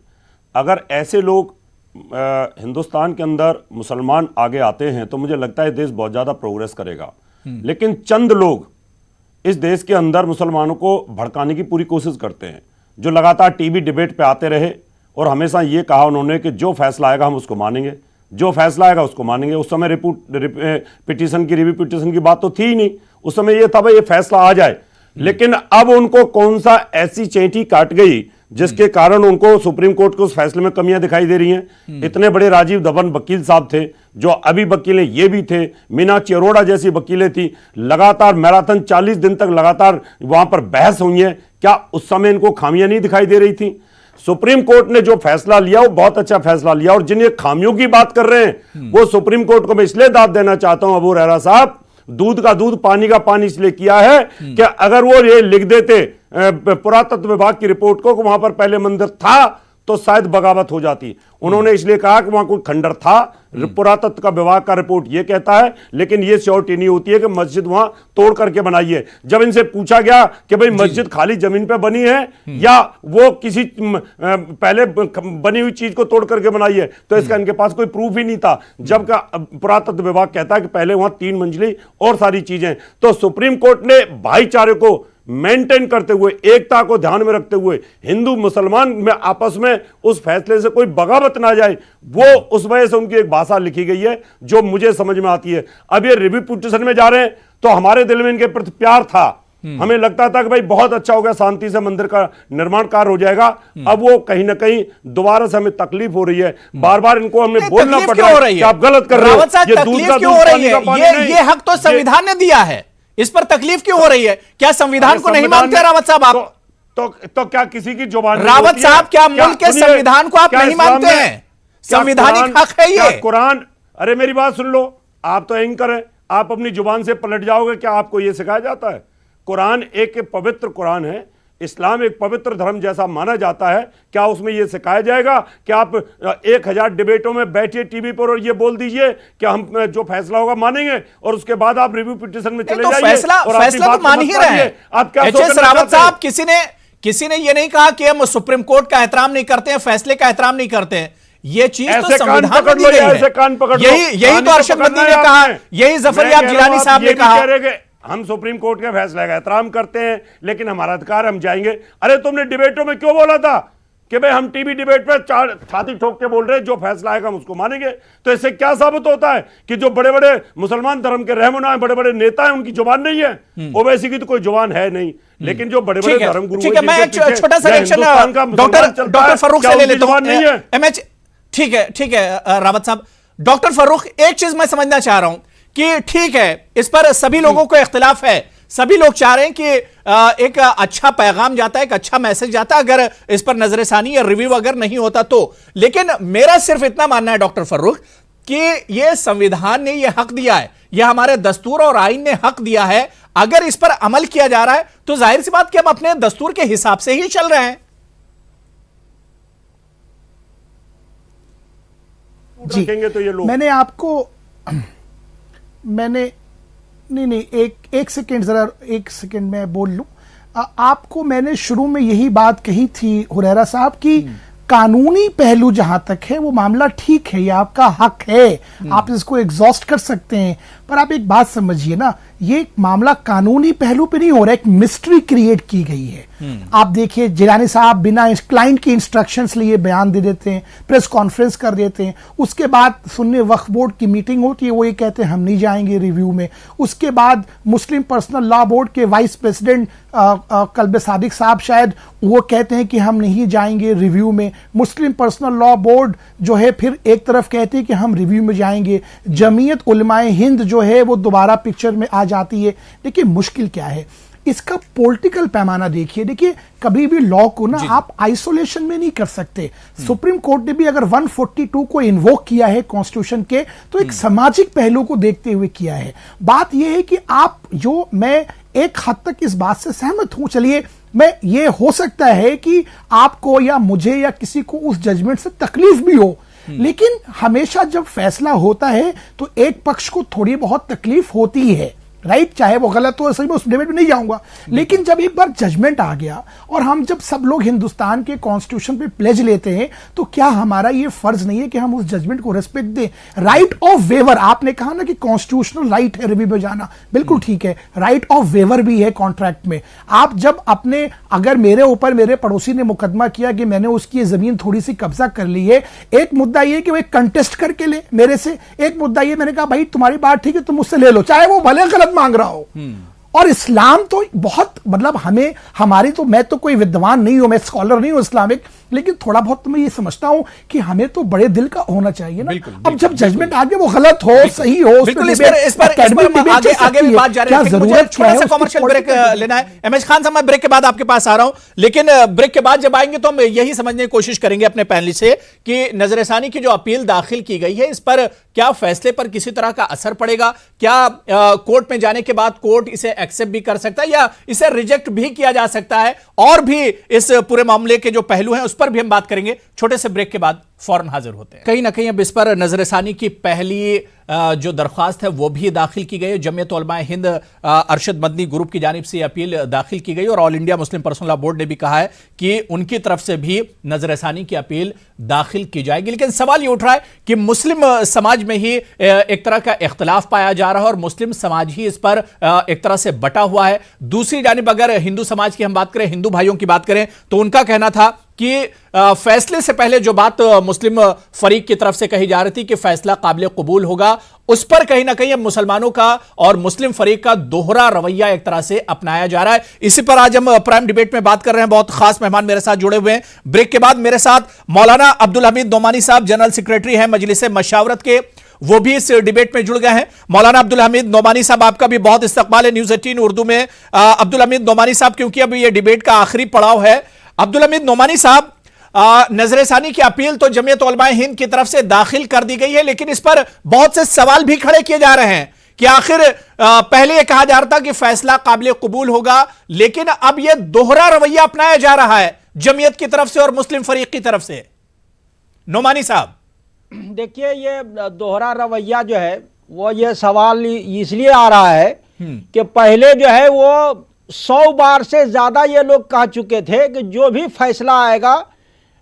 अगर ऐसे लोग हिंदुस्तान के अंदर मुसलमान आगे आते हैं तो मुझे लगता है देश बहुत ज़्यादा प्रोग्रेस करेगा। लेकिन चंद लोग इस देश के अंदर मुसलमानों को भड़काने की पूरी कोशिश करते हैं, जो लगातार टीवी डिबेट पे आते रहे और हमेशा ये कहा उन्होंने कि जो फैसला आएगा हम उसको मानेंगे, जो फैसला आएगा उसको मानेंगे। उस समय रिव्यू पिटीशन की बात तो थी ही नहीं। उस समय ये था भाई ये फैसला आ जाए। लेकिन अब उनको कौन सा ऐसी चेंटी काट गई जिसके कारण उनको सुप्रीम कोर्ट के उस फैसले में कमियां दिखाई दे रही हैं। इतने बड़े राजीव धवन वकील साहब थे, जो अभी वकील हैं, ये भी थे, मीनाक्षी अरोड़ा जैसी वकीलें थी, लगातार मैराथन 40 दिन तक लगातार वहां पर बहस हुई है। क्या उस समय इनको खामियां नहीं दिखाई दे रही थी? सुप्रीम कोर्ट ने जो फैसला लिया वो बहुत अच्छा फैसला लिया, और जिन ये खामियों की बात कर रहे हैं वो सुप्रीम कोर्ट को मैं इसलिए दाद देना चाहता हूं अबू हुरैरा साहब, दूध का दूध पानी का पानी इसलिए किया है कि अगर वो ये लिख देते पुरातत्व विभाग की रिपोर्ट को कि वहां पर पहले मंदिर था तो शायद बगावत हो जाती। उन्होंने इसलिए कहा कि वहां कोई खंडर था, पुरातत्व का विभाग का रिपोर्ट यह कहता है, लेकिन यह श्योरिटी नहीं होती है कि मस्जिद वहां तोड़ करके बनाई है। जब इनसे पूछा गया कि भाई मस्जिद खाली जमीन पे बनी है या वो किसी पहले बनी हुई चीज को तोड़ करके बनाई है, तो इसका इनके पास कोई प्रूफ ही नहीं था। जब का पुरातत्व विभाग कहता है कि पहले वहां 3 मंजिली और सारी चीजें। तो सुप्रीम कोर्ट ने भाईचारे को मेंटेन करते हुए, एकता को ध्यान में रखते हुए, हिंदू मुसलमान में आपस में उस फैसले से कोई बगावत ना जाए, वो उस वजह से उनकी एक भाषा लिखी गई है जो मुझे समझ में आती है। अब ये रिव्यू पिटीशन में जा रहे हैं तो हमारे दिल में इनके प्रति प्यार था, हमें लगता था कि भाई बहुत अच्छा हो गया, शांति से मंदिर का निर्माण कार्य हो जाएगा। अब वो कहीं ना कहीं दोबारा से हमें तकलीफ हो रही है, बार बार इनको हमें बोलना पड़ रहा है कि आप गलत कर रहे हो, ये दूध का दूध पानी का पानी नहीं।
ये हक तो संविधान ने दिया है, इस पर तकलीफ क्यों हो रही है? क्या संविधान को नहीं मानते रावत साहब आप?
तो क्या किसी की जुबान
रावत साहब, क्या मुल्क के संविधान को आप नहीं मानते हैं? संवैधानिक हक है ये।
कुरान, अरे मेरी बात सुन लो, आप तो एंकर हैं, आप अपनी जुबान से पलट जाओगे। क्या आपको यह सिखाया जाता है? कुरान एक पवित्र कुरान है, इस्लाम एक पवित्र धर्म जैसा माना जाता है। क्या उसमें यह सिखाया जाएगा कि आप 1000 डिबेटों में बैठिए टीवी पर और ये बोल दीजिए कि हम जो फैसला होगा मानेंगे, और उसके बाद आप रिव्यू पिटीशन में चले जाइए?
फैसला तो मान ही रहे हैं आप। क्या रावत साहब, किसी ने ये नहीं कहा कि हम सुप्रीम कोर्ट का एहतराम नहीं करते हैं, फैसले का एहतराम नहीं करते हैं। ये चीज तो संविधान में दी गई है। यही तो अरशद मदनी ने कहा, यही जफरयाब जिलानी साहब ने कहा।
हम सुप्रीम कोर्ट के फैसले का एहतराम करते हैं, लेकिन हमारा अधिकार, हम जाएंगे। अरे तुमने डिबेटों में क्यों बोला था कि भाई हम टीवी डिबेट पे छाती ठोक के बोल रहे हैं जो फैसला आएगा हम उसको मानेंगे? तो इससे क्या साबित होता है कि जो बड़े बड़े मुसलमान धर्म के रहनुमा हैं, बड़े बड़े नेता हैं, उनकी जुबान नहीं है। ओवैसी की तो कोई जुबान है नहीं, लेकिन जो बड़े बड़े धर्म गुरु
हैं, मैं एक छोटा सा रिएक्शन डॉक्टर फर्रुख से ले लेता हूं। ठीक है रावत साहब, डॉक्टर फर्रुख, एक चीज मैं समझना चाह रहा हूं कि ठीक है, इस पर सभी लोगों को इख्तिलाफ है, सभी लोग चाह रहे हैं कि एक अच्छा पैगाम जाता है, एक अच्छा मैसेज जाता है अगर इस पर नजरसानी या रिव्यू अगर नहीं होता तो। लेकिन मेरा सिर्फ इतना मानना है डॉक्टर फर्रुख कि यह संविधान ने यह हक दिया है, यह हमारे दस्तूर और आईन ने हक दिया है। अगर इस पर अमल किया जा रहा है तो जाहिर सी बात कि हम अपने दस्तूर के हिसाब से ही चल रहे हैं।
जी,
तो ये लोग
मैंने आपको नहीं एक सेकेंड, जरा एक सेकेंड मैं बोल लूं। आपको मैंने शुरू में यही बात कही थी हुरैरा साहब की कानूनी पहलू जहां तक है वो मामला ठीक है, ये आपका हक है, आप इसको एग्जॉस्ट कर सकते हैं। पर आप एक बात समझिए ना, ये मामला कानूनी पहलू पे नहीं हो रहा है, एक मिस्ट्री क्रिएट की गई है। आप देखिए जिलानी साहब बिना क्लाइंट के इंस्ट्रक्शंस लिए बयान दे देते हैं, प्रेस कॉन्फ्रेंस कर देते हैं, उसके बाद सुन्नी वक्फ बोर्ड की मीटिंग होती है, वो ये कहते हैं हम नहीं जाएंगे रिव्यू में। उसके बाद मुस्लिम पर्सनल लॉ बोर्ड के वाइस प्रेसिडेंट कल्बे सादिक साहब शायद वो कहते हैं कि हम नहीं जाएंगे रिव्यू में। मुस्लिम पर्सनल लॉ बोर्ड जो है फिर एक तरफ कहती है कि हम रिव्यू में जाएंगे। जमीयत उलमाए हिंद जो है वो दोबारा पिक्चर में आ जाती है। देखिए मुश्किल क्या है, इसका पॉलिटिकल पैमाना देखिए। देखिए कभी भी लॉ को ना आप आइसोलेशन में नहीं कर सकते। सुप्रीम कोर्ट ने भी अगर 142 को इन्वोक किया है कॉन्स्टिट्यूशन के, तो एक सामाजिक पहलू को देखते हुए किया है। बात यह है कि आप जो, मैं एक हद तक इस बात से सहमत हूं, चलिए मैं, ये हो सकता है कि आपको या मुझे या किसी को उस जजमेंट से तकलीफ भी हो, लेकिन हमेशा जब फैसला होता है तो एक पक्ष को थोड़ी बहुत तकलीफ होती है, राइट? चाहे वो गलत हो, सही में उस डिबेट में नहीं जाऊंगा, लेकिन जब एक बार जजमेंट आ गया और हम जब सब लोग हिंदुस्तान के कॉन्स्टिट्यूशन पे प्लेज लेते हैं, तो क्या हमारा ये फर्ज नहीं है कि हम उस जजमेंट को रिस्पेक्ट दें? राइट ऑफ वेवर, आपने कहा ना कि कॉन्स्टिट्यूशनल राइट है रिव्यू में जाना, बिल्कुल ठीक है, राइट ऑफ वेवर भी है कॉन्ट्रैक्ट में। आप जब अपने, अगर मेरे ऊपर मेरे पड़ोसी ने मुकदमा किया कि मैंने उसकी जमीन थोड़ी सी कब्जा कर ली है, एक मुद्दा यह कि वो कंटेस्ट करके ले मेरे से, एक मुद्दा यह मैंने कहा भाई तुम्हारी बात ठीक है तुम मुझसे ले लो, चाहे वो भले गलत मांग रहा हो, और इस्लाम तो बहुत मतलब हमें हमारी तो मैं तो कोई विद्वान नहीं हूं, मैं स्कॉलर नहीं हूं इस्लामिक, लेकिन थोड़ा बहुत तो मैं ये समझता हूं कि हमें तो बड़े दिल का होना चाहिए ना। अब जब जजमेंट आगे वो गलत हो सही हो,
बिल्कुल इस पर आगे भी बात जारी है। जरूरत छोटा सा कमर्शियल ब्रेक लेना है। एमएच खान साहब, मैं ब्रेक के बाद आपके पास आ रहा हूं, लेकिन ब्रेक के बाद जब आएंगे तो हम यही समझने की कोशिश करेंगे अपने पैनल से कि नजरसानी की जो अपील दाखिल की गई है, इस पर क्या फैसले पर किसी तरह का असर पड़ेगा? क्या कोर्ट में जाने के बाद कोर्ट इसे एक्सेप्ट भी कर सकता है या इसे रिजेक्ट भी किया जा सकता है? और भी इस पूरे मामले के जो पहलू हैं उस पर भी हम बात करेंगे। छोटे से ब्रेक के बाद फौरन हाजिर होते हैं। कहीं ना कहीं अब इस पर नजरसानी की पहली जो दरख्वास्त है वो भी दाखिल की गई है। जमीयत उलमा हिंद अरशद मदनी ग्रुप की जानिब से अपील दाखिल की गई और all India Muslim personal law board ने भी कहा है कि उनकी तरफ से भी नजरसानी की अपील दाखिल की जाएगी। लेकिन सवाल ये उठ रहा है कि मुस्लिम समाज में ही एक तरह का इख्तलाफ पाया जा रहा है और मुस्लिम समाज ही इस पर एक तरह से बटा हुआ है। दूसरी जानिब अगर हिंदू समाज की हम बात करें, हिंदू भाइयों की बात करें, तो उनका कहना था कि फैसले से पहले जो बात मुस्लिम फरीक की तरफ से कही जा रही थी कि फैसला काबिल कबूल होगा, उस पर कहीं ना कहीं अब मुसलमानों का और मुस्लिम फरीक का दोहरा रवैया एक तरह से अपनाया जा रहा है। इसी पर आज हम प्राइम डिबेट में बात कर रहे हैं। बहुत खास मेहमान मेरे साथ जुड़े हुए हैं। ब्रेक के बाद मेरे साथ मौलाना अब्दुल हमीद नोमानी साहब, जनरल सेक्रेटरी हैं मजलिस मशावरत के, वो भी इस डिबेट में जुड़ गए हैं। मौलाना अब्दुल हमीद नोमानी साहब, आपका भी बहुत इस्तकबाल है न्यूज़ 18 उर्दू में। अब्दुल हमीद नोमानी साहब, क्योंकि अभी ये डिबेट का आखिरी पड़ाव है, अब्दुल हमीद नोमानी साहब, नजरसानी की अपील तो जमीयत उलमा हिंद की तरफ से दाखिल कर दी गई है, लेकिन इस पर बहुत से सवाल भी खड़े किए जा रहे हैं कि आखिर पहले यह कहा जा रहा था कि फैसला काबिल कबूल होगा, लेकिन अब यह दोहरा रवैया अपनाया जा रहा है जमीयत की तरफ से और मुस्लिम फरीक की तरफ से। नोमानी साहब,
देखिए, ये दोहरा रवैया जो है वो ये सवाल इसलिए आ रहा है कि पहले जो है वो 100 बार से ज्यादा ये लोग कह चुके थे कि जो भी फैसला आएगा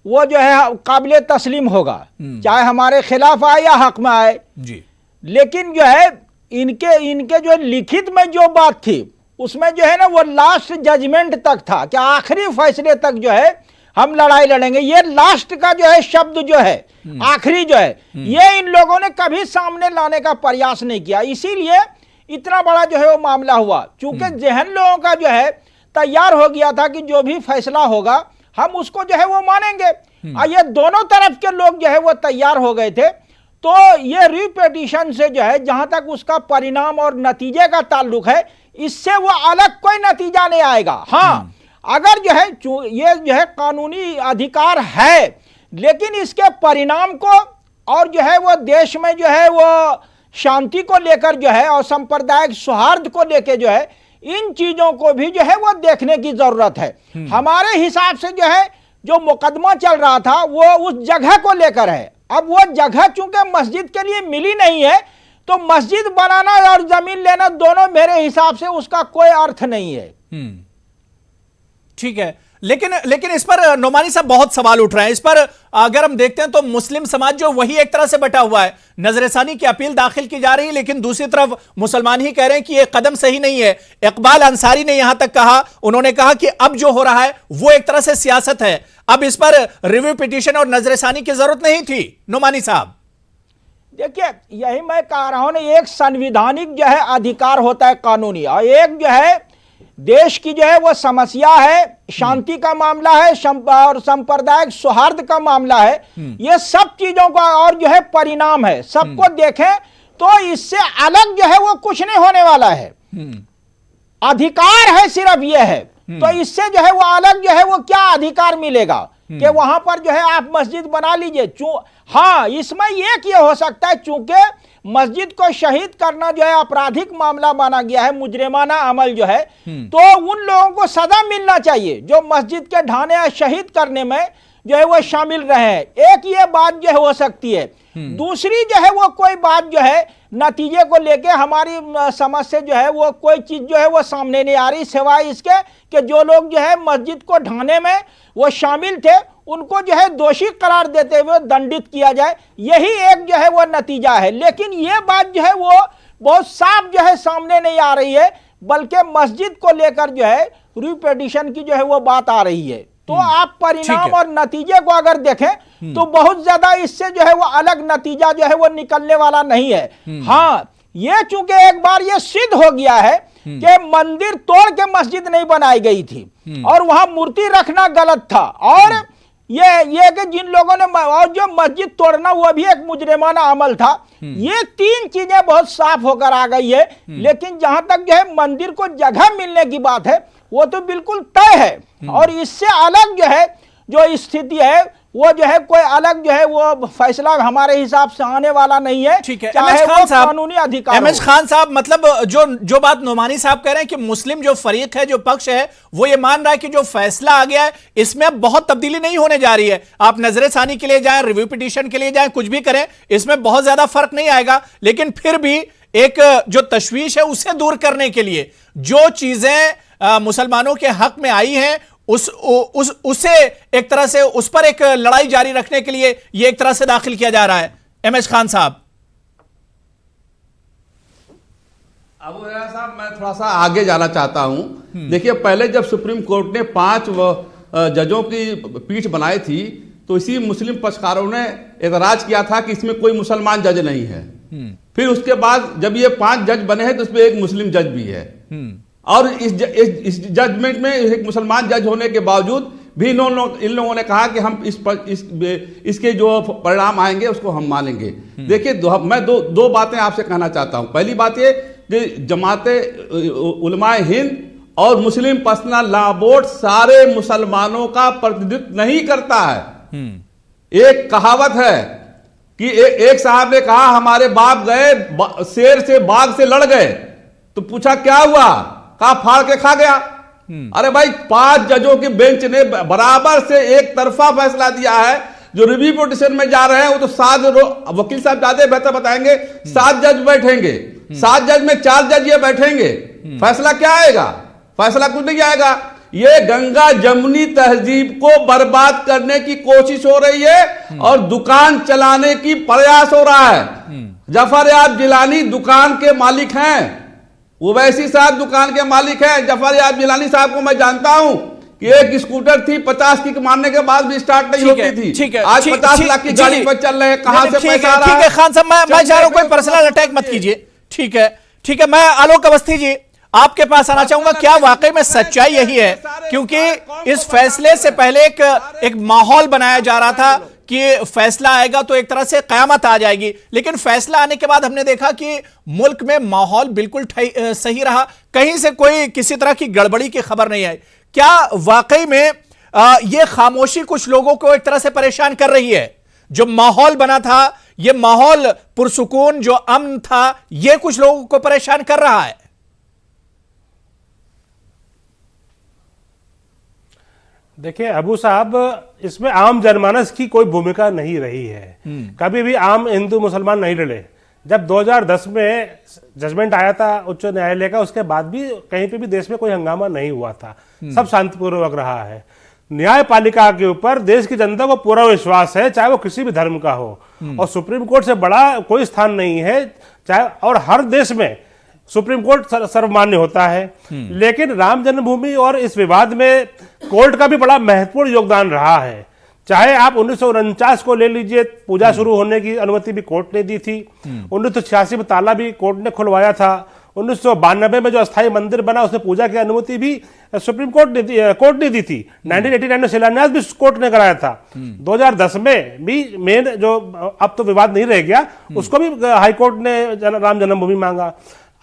वो जो है काबिल तस्लीम होगा, चाहे हमारे खिलाफ आए या हक में आए जी। लेकिन जो है इनके जो लिखित में जो बात थी उसमें जो है ना वो लास्ट जजमेंट तक था कि आखिरी फैसले तक जो है हम लड़ाई लड़ेंगे। ये लास्ट का जो है शब्द जो है आखिरी जो है ये इन लोगों ने कभी सामने लाने का प्रयास नहीं किया, इसीलिए इतना बड़ा जो है वो मामला हुआ। चूंकि जहन लोगों का जो है तैयार हो गया था कि जो भी फैसला होगा हम उसको जो है वो मानेंगे, और ये दोनों तरफ के लोग जो है वो तैयार हो गए थे। तो ये रिपिटिशन से जो है जहां तक उसका परिणाम और नतीजे का ताल्लुक है, इससे वो अलग कोई नतीजा नहीं आएगा। हाँ, अगर जो है ये जो है कानूनी अधिकार है, लेकिन इसके परिणाम को और जो है वो देश में जो है वो शांति को लेकर जो है और सांप्रदायिक सौहार्द को लेकर जो है इन चीजों को भी जो है वो देखने की जरूरत है। हमारे हिसाब से जो है जो मुकदमा चल रहा था वो उस जगह को लेकर है। अब वो जगह चूंकि मस्जिद के लिए मिली नहीं है, तो मस्जिद बनाना और जमीन लेना दोनों मेरे हिसाब से उसका कोई अर्थ नहीं है।
ठीक है, लेकिन इस पर नोमानी साहब बहुत सवाल उठ रहे हैं। इस पर अगर हम देखते हैं तो मुस्लिम समाज जो वही एक तरह से बटा हुआ है। नजरसानी की अपील दाखिल की जा रही है, लेकिन दूसरी तरफ मुसलमान ही कह रहे हैं कि यह कदम सही नहीं है। इकबाल अंसारी ने यहां तक कहा, उन्होंने कहा कि अब जो हो रहा है वो एक तरह से सियासत है, अब इस पर रिव्यू पिटीशन और नजरसानी की जरूरत नहीं थी। नोमानी साहब,
देखिए, यही मैं कह रहा हूं ना, एक संविधानिक जो है अधिकार होता है कानूनी, और एक जो है देश की जो है वो समस्या है, शांति का मामला है और सांप्रदायिक सौहार्द का मामला है। ये सब चीजों का और जो है परिणाम है, सबको देखें तो इससे अलग जो है वो कुछ नहीं होने वाला है। अधिकार है सिर्फ ये है, तो इससे जो है वो अलग जो है वो क्या अधिकार मिलेगा कि वहां पर जो है आप मस्जिद बना लीजिए। हाँ, इसमें एक ये हो सकता है, चूंकि मस्जिद को शहीद करना जो है आपराधिक मामला माना गया है, मुजरिमाना अमल जो है, तो उन लोगों को सजा मिलना चाहिए जो मस्जिद के ढाने या शहीद करने में जो है वो शामिल रहे हैं। एक ये बात जो है हो सकती है। दूसरी जो है वो कोई बात जो है नतीजे को लेके हमारी समझ से जो है वो कोई चीज जो है वो सामने नहीं आ रही, सिवाय इसके कि जो लोग जो है मस्जिद को ढाने में वो शामिल थे उनको जो है दोषी करार देते हुए दंडित किया जाए, यही एक जो है वो नतीजा है। लेकिन ये बात जो है वो बहुत साफ जो है सामने नहीं आ रही है, बल्कि मस्जिद को लेकर जो है रिपिटीशन की जो है वो बात आ रही है। तो आप परिणाम और नतीजे को अगर देखें तो बहुत ज्यादा इससे जो है वो अलग नतीजा जो है वो निकलने वाला नहीं है। हाँ, ये चूंकि एक बार ये सिद्ध हो गया है कि मंदिर तोड़ के मस्जिद नहीं बनाई गई थी और वहां मूर्ति रखना गलत था, और ये कि जिन लोगों ने और जो मस्जिद तोड़ना वो भी एक मुजरिमाना अमल था। ये तीन चीजें बहुत साफ होकर आ गई है। लेकिन जहां तक जो है मंदिर को जगह मिलने की बात है वो तो बिल्कुल तय है, और इससे अलग जो है जो स्थिति है वो जो है कोई अलग जो है वो फैसला हमारे हिसाब से आने वाला नहीं है।
ठीक है,
चाहे वो कानूनी अधिकार
एमएच खान साहब, मतलब जो बात नोमानी साहब कह रहे हैं कि मुस्लिम जो फरीक है, जो पक्ष है, वो ये मान रहा है कि जो फैसला आ गया है इसमें अब बहुत तब्दीली नहीं होने जा रही है। आप नजरे सानी के लिए जाएं, रिव्यू पिटीशन के लिए जाएं, कुछ भी करें, इसमें बहुत ज्यादा फर्क नहीं आएगा। लेकिन फिर भी एक जो तशवीश है उसे दूर करने के लिए जो चीजें मुसलमानों के हक में आई हैं उसे एक तरह से उस पर एक लड़ाई जारी रखने के लिए ये एक तरह से दाखिल किया जा रहा है। एमएच खान साहब।
अबू हुरैरा साहब, मैं थोड़ा सा आगे जाना चाहता हूं। देखिए, पहले जब सुप्रीम कोर्ट ने 5 जजों की पीठ बनाई थी तो इसी मुस्लिम पक्षकारों ने एतराज किया था कि इसमें कोई मुसलमान जज नहीं है। फिर उसके बाद जब ये 5 जज बने हैं तो इसमें एक मुस्लिम जज भी है, और इस जजमेंट में एक मुसलमान जज होने के बावजूद भी इन लोगों ने कहा कि हम इसके जो परिणाम आएंगे उसको हम मानेंगे। देखिए, मैं दो बातें आपसे कहना चाहता हूं। पहली बात ये कि जमाते उलमाए हिंद और मुस्लिम पर्सनल लॉ बोर्ड सारे मुसलमानों का प्रतिनिधित्व नहीं करता है। एक कहावत है कि एक साहब ने कहा हमारे बाप गए शेर से बाघ से लड़ गए, तो पूछा क्या हुआ, कहा फाड़ के खा गया। अरे भाई, 5 जजों की बेंच ने बराबर से एक तरफा फैसला दिया है। जो रिव्यू पिटीशन में जा रहे हैं वो तो 7 वकील साहब ज्यादा बेहतर बताएंगे, 7 जज बैठेंगे, 7 जज में 4 जज ये बैठेंगे, फैसला क्या आएगा? फैसला कुछ नहीं आएगा। ये गंगा जमुनी तहजीब को बर्बाद करने की कोशिश हो रही है और दुकान चलाने की प्रयास हो रहा है। जफर याब जिलानी दुकान के मालिक हैं, उवैसी साहब दुकान के मालिक हैं। जफर याब जिलानी साहब को मैं जानता हूं कि एक स्कूटर थी 50 की मारने के बाद भी स्टार्ट नहीं होती थी।
ठीक है,
आज 50 लाख की गाड़ी पर चल रहे हैं, कहां से पैसा आ रहा है?
ठीक है खान साहब, मैं चाह रहा हूं कोई पर्सनल अटैक मत कीजिए। ठीक है, मैं आलोक अवस्थी जी आपके पास आना चाहूंगा। क्या वाकई में सच्चाई यही है? क्योंकि इस फैसले से पहले एक माहौल बनाया जा रहा था कि फैसला आएगा तो एक तरह से कयामत आ जाएगी, लेकिन फैसला आने के बाद हमने देखा कि मुल्क में माहौल बिल्कुल सही रहा, कहीं से कोई किसी तरह की गड़बड़ी की खबर नहीं आई। क्या वाकई में यह खामोशी कुछ लोगों को एक तरह से परेशान कर रही है? जो माहौल बना था, यह माहौल पुरसुकून जो अमन था, यह कुछ लोगों को परेशान कर रहा है?
देखिए अबू साहब, इसमें आम जनमानस की कोई भूमिका नहीं रही है। कभी भी आम हिंदू मुसलमान नहीं लड़े। जब 2010 में जजमेंट आया था उच्च न्यायालय का, उसके बाद भी कहीं पे भी देश में कोई हंगामा नहीं हुआ था, सब शांतिपूर्वक रहा है। न्यायपालिका के ऊपर देश की जनता को पूरा विश्वास है, चाहे वो किसी भी धर्म का हो, और सुप्रीम कोर्ट से बड़ा कोई स्थान नहीं है, चाहे, और हर देश में सुप्रीम कोर्ट सर्वमान्य होता है। लेकिन राम जन्मभूमि और इस विवाद में कोर्ट का भी बड़ा महत्वपूर्ण योगदान रहा है। चाहे आप 1949 को ले लीजिए, पूजा शुरू होने की अनुमति भी कोर्ट ने दी थी। 1986 में ताला भी कोर्ट ने खुलवाया था। 1992 में जो अस्थायी मंदिर बना उसमें पूजा की अनुमति भी सुप्रीम कोर्ट ने दी थी। 1989 में शिलान्यास भी कोर्ट ने कराया था। 2010 में भी मेन जो अब तो विवाद नहीं रह गया, उसको भी हाईकोर्ट ने राम जन्मभूमि मांगा।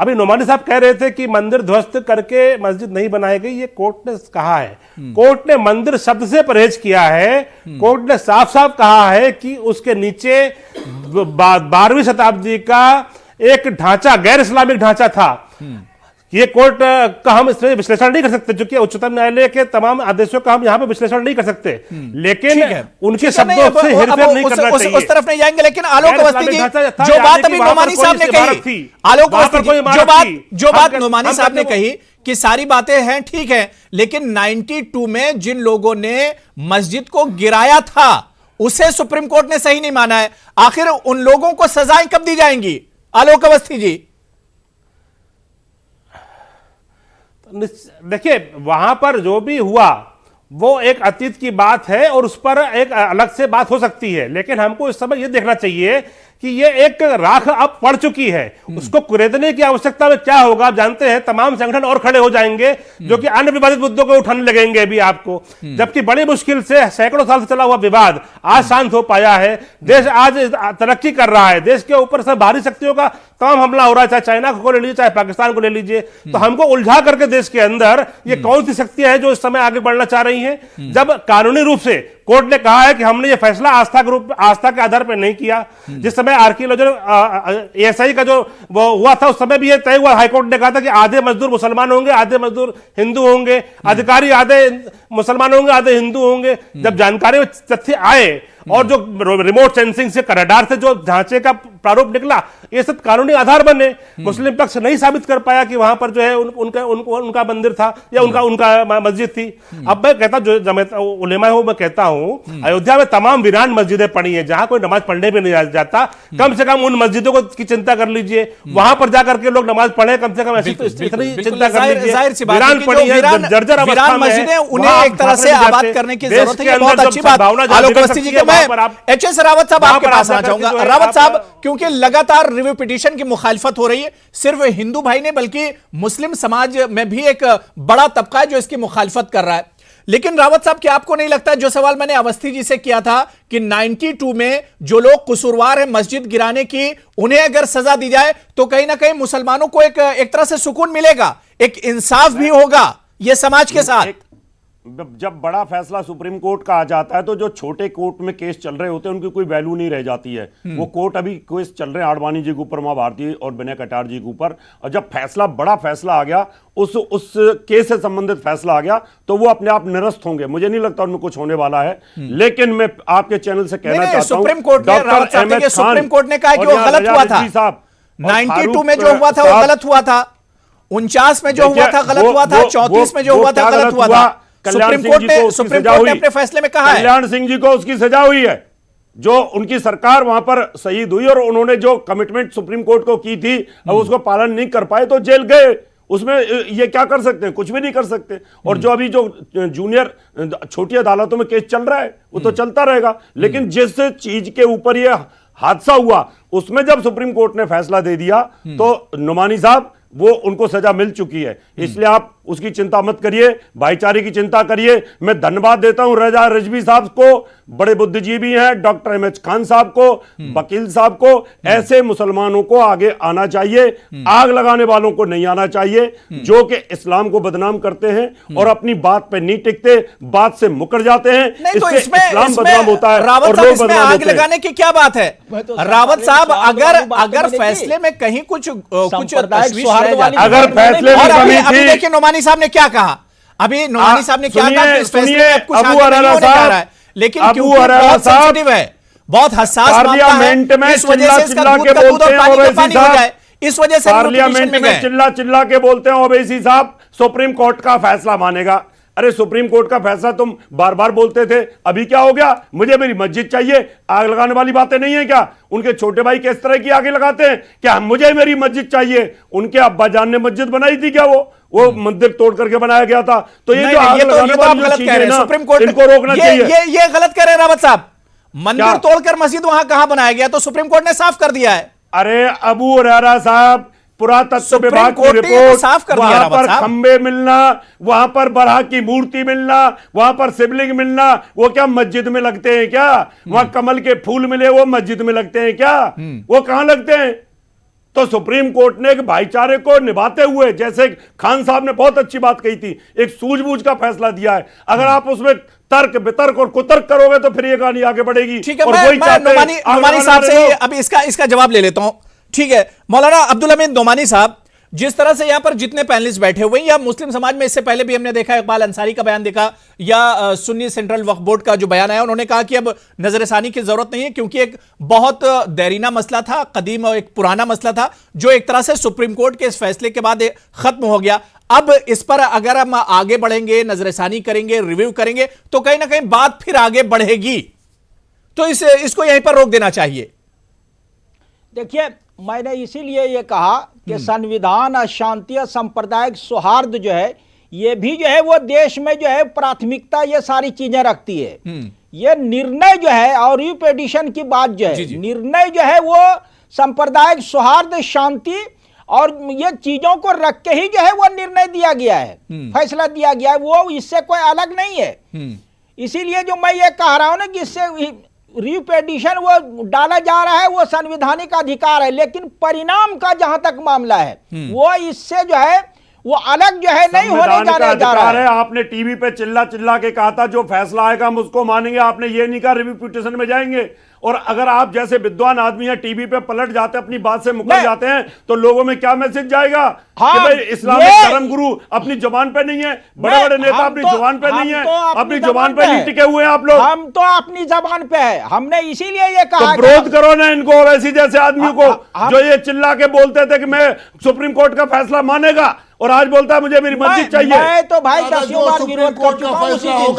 अभी नोमानी साहब कह रहे थे कि मंदिर ध्वस्त करके मस्जिद नहीं बनाई गई, ये कोर्ट ने कहा है। कोर्ट ने मंदिर शब्द से परहेज किया है। कोर्ट ने साफ साफ कहा है कि उसके नीचे 12वीं शताब्दी का एक ढांचा, गैर इस्लामिक ढांचा था। ये कोर्ट का हम इसमें विश्लेषण नहीं कर सकते, क्योंकि उच्चतम न्यायालय के तमाम आदेशों का हम यहाँ पे विश्लेषण नहीं कर सकते, लेकिन उनके शब्दों से हेरफेर नहीं करना चाहिए।
उस तरफ नहीं जाएंगे। लेकिन आलोक अवस्थी जी, जो बात अभी नोमानी साहब ने कही, आलोक अवस्थी जी, जो बात नोमानी साहब ने कही कि सारी बातें हैं, ठीक है, लेकिन 92 में जिन लोगों ने मस्जिद को गिराया था उसे सुप्रीम कोर्ट ने सही नहीं माना है। आखिर उन लोगों को सजाएं कब दी जाएंगी? आलोक अवस्थी जी,
देखिए वहां पर जो भी हुआ वो एक अतीत की बात है और उस पर एक अलग से बात हो सकती है, लेकिन हमको इस समय यह देखना चाहिए कि ये एक राख अब पड़ चुकी है, उसको कुरेदने की आवश्यकता में क्या होगा आप जानते हैं। तमाम संगठन और खड़े हो जाएंगे जो कि अन्य विवादित मुद्दों को उठाने लगेंगे अभी आपको, जबकि बड़ी मुश्किल से सैकड़ों साल से चला हुआ विवाद आज शांत हो पाया है। देश आज तरक्की कर रहा है, देश के ऊपर सब बाहरी शक्तियों का तमाम हमला हो रहा है, चाहे चाइना को ले लीजिए चाहे पाकिस्तान को ले लीजिए। तो हमको उलझा करके देश के अंदर ये कौन सी शक्तियां हैं जो इस समय आगे बढ़ना चाह रही हैं, जब कानूनी रूप से कोर्ट ने कहा है कि हमने ये फैसला आस्था के आधार पर नहीं किया। जिस समय आर्कियोलॉजर एएसआई का जो वो हुआ था उस समय भी ये तय हुआ, हाईकोर्ट ने कहा था कि आधे मजदूर मुसलमान होंगे आधे मजदूर हिंदू होंगे, अधिकारी आधे मुसलमान होंगे आधे हिंदू होंगे। जब जानकारी में तथ्य आए और जो रिमोट सेंसिंग से रडार से जो ढांचे का प्रारूप निकला, ये सब कानूनी आधार बने। मुस्लिम पक्ष नहीं साबित कर पाया कि वहां पर जो है उनका मंदिर था या उनका मस्जिद थी। अब मैं कहता जो जमात उलेमा हो, मैं कहता हूं अयोध्या में तमाम वीरान मस्जिदें पड़ी हैं जहां कोई नमाज पढ़ने भी नहीं जाता, कम से कम उन मस्जिदों की चिंता कर लीजिए, वहां पर जाकर के लोग नमाज पढ़े, कम से कम ऐसी इतनी चिंता कर लीजिए। वीरान पड़ी है, जर्जर अवस्था में है,
उन्हें एक तरह से आबाद करने की जरूरत है। बहुत अच्छी बात आलोक अवस्थी जी। मैं एचएस रावत साहब आपके पास आना चाहूंगा। रावत साहब, क्योंकि लगातार रिव्यू पिटीशन की मुखालफत हो रही है, सिर्फ हिंदू भाई ने बल्कि मुस्लिम समाज में भी एक बड़ा तबका है जो इसकी मुखालफत कर रहा है, लेकिन रावत साहब क्या आपको नहीं लगता जो सवाल मैंने अवस्थी जी से किया था कि 92 में जो लोग कसूरवार हैं मस्जिद गिराने की, उन्हें अगर सजा दी जाए तो कहीं ना कहीं मुसलमानों को एक तरह से सुकून मिलेगा, एक इंसाफ भी होगा ये समाज के साथ।
जब बड़ा फैसला सुप्रीम कोर्ट का आ जाता है तो जो छोटे कोर्ट में केस चल रहे होते हैं उनकी कोई वैल्यू नहीं रह जाती है। वो कोर्ट अभी केस चल रहे हैं आडवाणी जी के ऊपर, मां भारती और विनय कटार जी के ऊपर, और जब बड़ा फैसला आ गया, उस केस से संबंधित फैसला आ गया, तो वो अपने आप निरस्त होंगे। मुझे नहीं लगता उनमें कुछ होने वाला है। लेकिन मैं आपके चैनल से कहना चाहता हूं,
सुप्रीम कोर्ट ने कहा कि वो गलत हुआ था, 92 में जो हुआ था वो गलत हुआ था, 49 में जो हुआ था गलत हुआ था, 34 में जो हुआ था गलत हुआ था। सुप्रीम कोर्ट ने अपने फैसले में कहा है
कल्याण सिंह जी को उसकी सजा हुई है, जो उनकी सरकार वहां पर शहीद हुई और उन्होंने जो कमिटमेंट सुप्रीम कोर्ट को की थी अब उसको पालन नहीं कर पाए तो जेल गए। उसमें ये क्या कर सकते हैं, कुछ भी नहीं कर सकते। और जो अभी जो जूनियर छोटी अदालतों में केस चल रहा है वो तो चलता रहेगा, लेकिन जिस चीज के ऊपर ये हादसा हुआ उसमें जब सुप्रीम कोर्ट ने फैसला दे दिया तो नुमानी साहब वो उनको सजा मिल चुकी है। इसलिए आप उसकी चिंता मत करिए, भाईचारे की चिंता करिए। मैं धन्यवाद देता हूं रजा रिजवी साहब को, बड़े बुद्धिजीवी हैं, डॉक्टर एमएच खान साहब को, वकील साहब को। ऐसे मुसलमानों को आगे आना चाहिए, आग लगाने वालों को नहीं आना चाहिए, जो कि इस्लाम को बदनाम करते हैं और अपनी बात पे नहीं टिकते, बात से मुकर जाते हैं।
इससे
इस्लाम बदनाम होता है
और लोग बदनाम होते हैं। आग लगाने की क्या बात है रावत साहब? अगर फैसले में कहीं कुछ तशवीश,
अगर फैसले में कमी थी,
देखिए नोमानी साहब ने क्या कहा, अभी नोमानी साहब ने क्या कहा कि इस फैसले में कुछ आगे नहीं होने जा रहा है, लेकिन क्योंकि बहुत सेंसिटिव है, बहुत हसास मामला है, इस वजह से इसका दूध का दूध और पानी का पानी हो जाए, इस वजह से
पार्लियामेंट में चिल्ला के बोलते हैं ओवैसी साहब सुप्रीम कोर्ट का फैसला मानेगा। अरे सुप्रीम कोर्ट का फैसला तुम बार बार बोलते थे, अभी क्या हो गया? मुझे मेरी मस्जिद चाहिए, आग लगाने वाली बातें नहीं है क्या? उनके छोटे भाई किस तरह की आगे लगाते हैं क्या मुझे मेरी मस्जिद चाहिए? उनके अब्बा जान ने मस्जिद बनाई थी क्या? वो मंदिर तोड़ करके बनाया गया था। तो ये जो आग लगाने वाली जो चीजें ना,
सुप्रीम कोर्ट
इनको रोकना चाहिए।
ये गलत कह रहे हैं रावत साहब, मंदिर तोड़कर मस्जिद वहां कहां बनाया गया? तो सुप्रीम कोर्ट ने साफ कर दिया है।
अरे अबू हुरैरा साहब, पुरातत्व विभाग की रिपोर्ट,
साफ कर
वहां पर खंबे मिलना, वहां पर बराह की मूर्ति मिलना, वहां पर शिवलिंग मिलना, वो क्या मस्जिद में लगते हैं क्या? वहां कमल के फूल मिले वो मस्जिद में लगते हैं क्या? वो कहां लगते हैं? तो सुप्रीम कोर्ट ने एक भाईचारे को निभाते हुए, जैसे खान साहब ने बहुत अच्छी बात कही थी, एक सूझबूझ का फैसला दिया है। अगर आप उसमें तर्क वितर्क और कुतर्क करोगे तो फिर ये कहानी आगे बढ़ेगी।
ठीक है, नोमानी साहब से अभी इसका जवाब ले लेता हूं। ठीक है, मौलाना अब्दुल हमीद नोमानी साहब, जिस तरह से यहां पर जितने पैनलिस्ट बैठे हुए हैं, या मुस्लिम समाज में इससे पहले भी हमने देखा, इकबाल अंसारी का बयान देखा, या सुन्नी सेंट्रल वक्फ बोर्ड का जो बयान आया, उन्होंने कहा कि अब नजरसानी की जरूरत नहीं है क्योंकि एक बहुत देरीना मसला था, कदीम और एक पुराना मसला था, जो एक तरह से सुप्रीम कोर्ट के इस फैसले के बाद खत्म हो गया। अब इस पर अगर हम आगे बढ़ेंगे, नजरसानी करेंगे, रिव्यू करेंगे, तो कहीं ना कहीं बात फिर आगे बढ़ेगी। तो इसको यहीं पर रोक देना चाहिए।
देखिए, मैंने इसीलिए ये कहा कि संविधान और शांति और सांप्रदायिक सौहार्द जो है, ये भी जो है वो देश में जो है प्राथमिकता ये सारी चीजें रखती है। ये निर्णय जो है और रिव्यू पिटीशन की बात जो है, निर्णय जो है वो सांप्रदायिक सौहार्द, शांति और ये चीजों को रख के ही जो है वो निर्णय दिया गया है, फैसला दिया गया है, वो इससे कोई अलग नहीं है। इसीलिए जो मैं ये कह रहा हूं ना कि इससे रिव्यू पिटीशन वो डाला जा रहा है, वो संवैधानिक अधिकार है, लेकिन परिणाम का जहां तक मामला है वो इससे जो है वो अलग जो है नहीं होने जा रहा है।
आपने टीवी पे चिल्ला चिल्ला के कहा था जो फैसला आएगा हम उसको मानेंगे, आपने ये नहीं कहा रिव्यू पिटीशन में जाएंगे। और अगर आप जैसे विद्वान आदमी हैं टीवी पे पलट जाते हैं, अपनी बात से मुकर जाते हैं, तो लोगों में क्या मैसेज जाएगा कि भाई इस्लामिक धर्म गुरु अपनी जुबान पे नहीं है, बड़े बड़े नेता अपनी जुबान पे नहीं है, अपनी जुबान पे नहीं टिके हुए हैं आप लोग।
हम तो अपनी जबान पे है, हमने इसीलिए ये कहा।
तो विरोध करो ना इनको, वैसी जैसे आदमी को जो ये चिल्ला के बोलते थे कि मैं सुप्रीम कोर्ट का फैसला मानेगा और आज बोलता है मुझे मेरी मस्जिद चाहिए।
मैं तो भाई 10 बार विरोध कर चुका हूं उसी दिन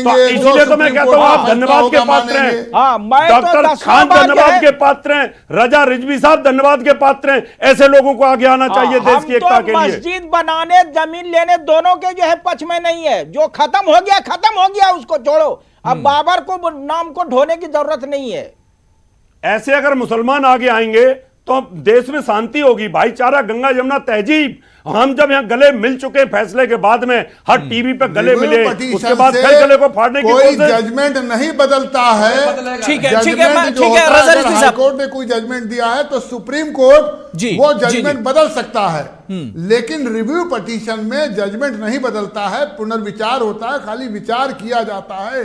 से।
इसलिए तो मैं कहता हूं आप धन्यवाद के पात्र हैं, डॉक्टर खान धन्यवाद के पात्र हैं, रजा रिजवी साहब धन्यवाद के पात्र हैं। ऐसे लोगों को आगे आना चाहिए देश की एकता के लिए।
मस्जिद बनाने, जमीन लेने दोनों के जो है पक्ष में नहीं है। जो खत्म हो गया उसको छोड़ो, अब बाबर को नाम को ढोने की जरूरत नहीं है।
ऐसे अगर मुसलमान आगे आएंगे तो देश में शांति होगी, भाईचारा, गंगा यमुना तहजीब। हम जब यहाँ गले मिल चुके फैसले के बाद में हर टीवी पे गले मिले, उसके बाद फिर गले को फाड़ने की
कोई जजमेंट नहीं बदलता है।
ठीक है, रजा रिजवी साहब,
कोर्ट ने कोई जजमेंट दिया है तो सुप्रीम कोर्ट वो जजमेंट बदल सकता है, लेकिन रिव्यू पिटीशन में जजमेंट नहीं बदलता है, पुनर्विचार होता है, खाली विचार किया जाता है,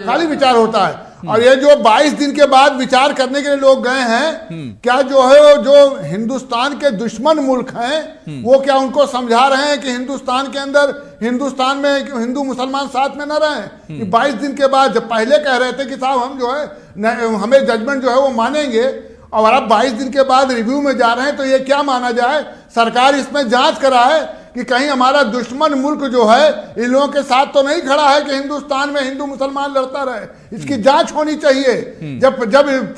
खाली विचार होता है। और ये जो 22 दिन के बाद विचार करने के लिए लोग गए हैं, क्या जो है जो हिंदुस्तान के दुश्मन मुल्क हैं वो क्या उनको समझा रहे हैं कि हिंदुस्तान के अंदर, हिंदुस्तान में हिंदू मुसलमान साथ में न रहें? 22 दिन के बाद जब पहले कह रहे थे कि साहब हम जो है हमें जजमेंट जो है वो मानेंगे, और अब 22 दिन के बाद रिव्यू में जा रहे हैं, तो ये क्या माना जाए? सरकार इसमें जांच कराए कि कहीं हमारा दुश्मन मुल्क जो है इन लोगों के साथ तो नहीं खड़ा है कि हिंदुस्तान में हिंदू मुसलमान लड़ता रहे। इसकी जांच होनी चाहिए। जब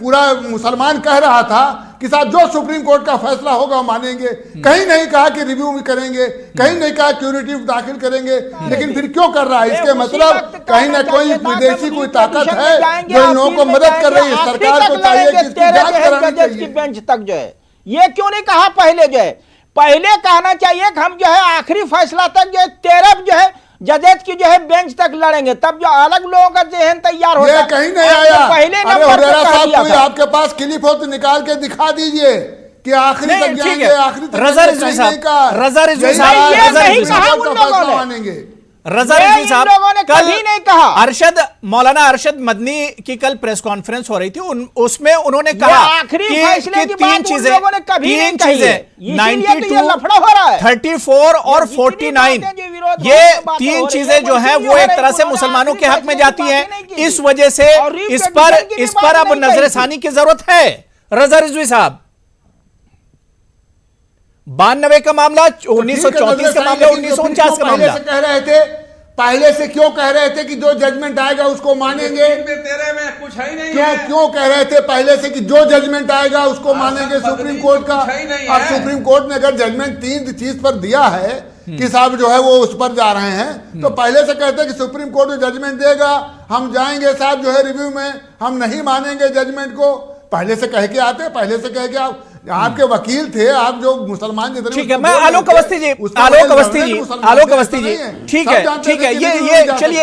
पूरा मुसलमान कह रहा था कि साहब जो सुप्रीम कोर्ट का फैसला होगा मानेंगे, कहीं नहीं कहा कि रिव्यू भी करेंगे, कहीं नहीं कहा क्यूरेटिव दाखिल करेंगे, लेकिन फिर क्यों कर रहा है? इसके मतलब कहीं ना कोई विदेशी कोई ताकत है जो इन लोगों को मदद कर रही है। सरकार को चाहिए कि इसकी जांच करानी चाहिए।
बेंच तक जो है ये क्यों नहीं कहा पहले? जो है पहले कहना चाहिए कि हम जो है आखिरी फैसला तक जो है 13 जो है जजेज की जो है बेंच तक लड़ेंगे, तब जो अलग लोगों का जहन तैयार होता है।
कहीं नहीं आया।
पहले
अरे हुरैरा साहब, कोई आपके पास क्लिप हो तो निकाल के दिखा दीजिए कि आखिरी तक जाएंगे, आखिरी तक।
रजा रिजवी साहब, रजा रिजवी साहब,
मानेंगे।
रजा रिजवी साहब,
कल नहीं कहा।
मौलाना अरशद मदनी की कल प्रेस कॉन्फ्रेंस हो रही थी, उसमें उन्होंने कहा
आखिरी फैसले की बात उन लोगों ने कभी नहीं कही है।
92,
लफड़ा हो रहा है,
34 और 49, ये 3 चीजें जो है वो एक तरह से मुसलमानों के हक में जाती हैं। इस वजह से इस पर अब नजरसानी की जरूरत है। रजा रिजवी साहब, 92 का मामला, 1934 का मामला, 1949 का मामला,
कह रहे थे पहले से क्यों कह रहे थे कि जो जजमेंट आएगा उसको मानेंगे?
कुछ है ही नहीं।
क्यों कह रहे थे पहले से कि जो जजमेंट आएगा उसको मानेंगे सुप्रीम कोर्ट का? और सुप्रीम कोर्ट ने अगर जजमेंट 3 चीज पर दिया है कि साहब जो है वो उस पर जा रहे हैं, तो पहले से कहते कि सुप्रीम कोर्ट जो जजमेंट देगा हम जाएंगे साहब जो है रिव्यू में, हम नहीं मानेंगे जजमेंट को। पहले से कह के आते, पहले से कह के आपके वकील थे, आप जो मुसलमान जितने।
ठीक है, मैं आलोक अवस्थी जी, ठीक है, ये चलिए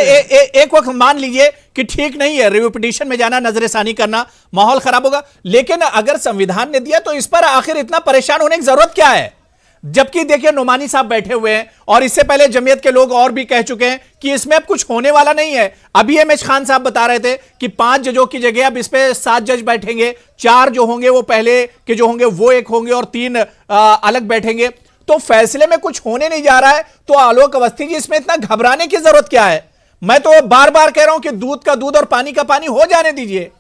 एक वक्त मान लीजिए कि ठीक नहीं है रिव्यू पिटीशन में जाना, नजरसानी करना, माहौल खराब होगा, लेकिन अगर संविधान ने दिया तो इस पर आखिर इतना परेशान होने की जरूरत क्या है? जबकि देखिए नोमानी साहब बैठे हुए हैं और इससे पहले जमीयत के लोग और भी कह चुके हैं कि इसमें अब कुछ होने वाला नहीं है। अभी एमएच खान साहब बता रहे थे कि 5 जजों की जगह अब इस पे 7 जज बैठेंगे, 4 जो होंगे वो पहले के जो होंगे वो एक होंगे और 3 अलग बैठेंगे। तो फैसले में कुछ होने नहीं जा रहा है, तो आलोक अवस्थी जी इसमें इतना घबराने की जरूरत क्या है? मैं तो बार बार कह रहा हूं कि दूध का दूध और पानी का पानी हो जाने दीजिए।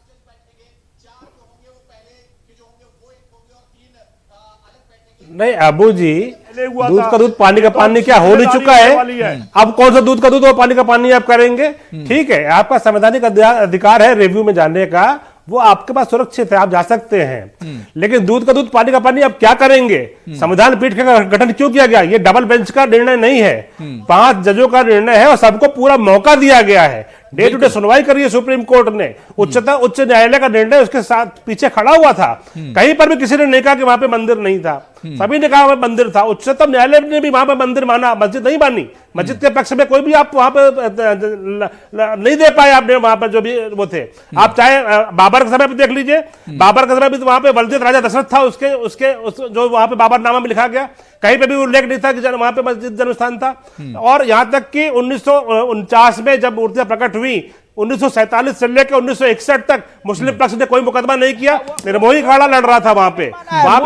नहीं अबू जी, दूध का दूध पानी का पानी क्या हो नहीं चुका है? अब कौन सा दूध का दूध और पानी का पानी आप करेंगे? ठीक है, आपका संवैधानिक अधिकार है रिव्यू में जाने का, वो आपके पास सुरक्षित है, आप जा सकते हैं। लेकिन दूध का दूध पानी का पानी आप क्या करेंगे? संविधान पीठ का गठन क्यों किया गया? ये डबल बेंच का निर्णय नहीं है, 5 जजों का निर्णय है और सबको पूरा मौका दिया गया है। डे टू डे सुनवाई करी है सुप्रीम कोर्ट ने, उच्च न्यायालय का निर्णय उसके साथ पीछे खड़ा हुआ था। कहीं पर भी किसी ने नहीं कहा कि वहां पे मंदिर नहीं था, सभी ने कहा वहां मंदिर था। उच्चतम न्यायालय ने भी वहां पे मंदिर माना, मस्जिद नहीं मानी। मस्जिद के पक्ष में कोई भी आप वहां पे नहीं दे पाए, आपने वहां पर जो भी वो थे। आप चाहे बाबर के समय पे देख लीजिए, बाबर के समय भी तो वहां पे बलदेव राजा दशरथ था, उसके जो वहां पे बाबर नामा में लिखा गया, कहीं पे भी उल्लेख नहीं था कि वहां पे मस्जिद जन्म स्थान था। और यहां तक कि 1949 में जब मूर्तियां प्रकट हुई, 1947 से लेकर 1961 तक मुस्लिम पक्ष ने कोई मुकदमा नहीं किया, निर्मोही अखाड़ा लड़ रहा था वहां पे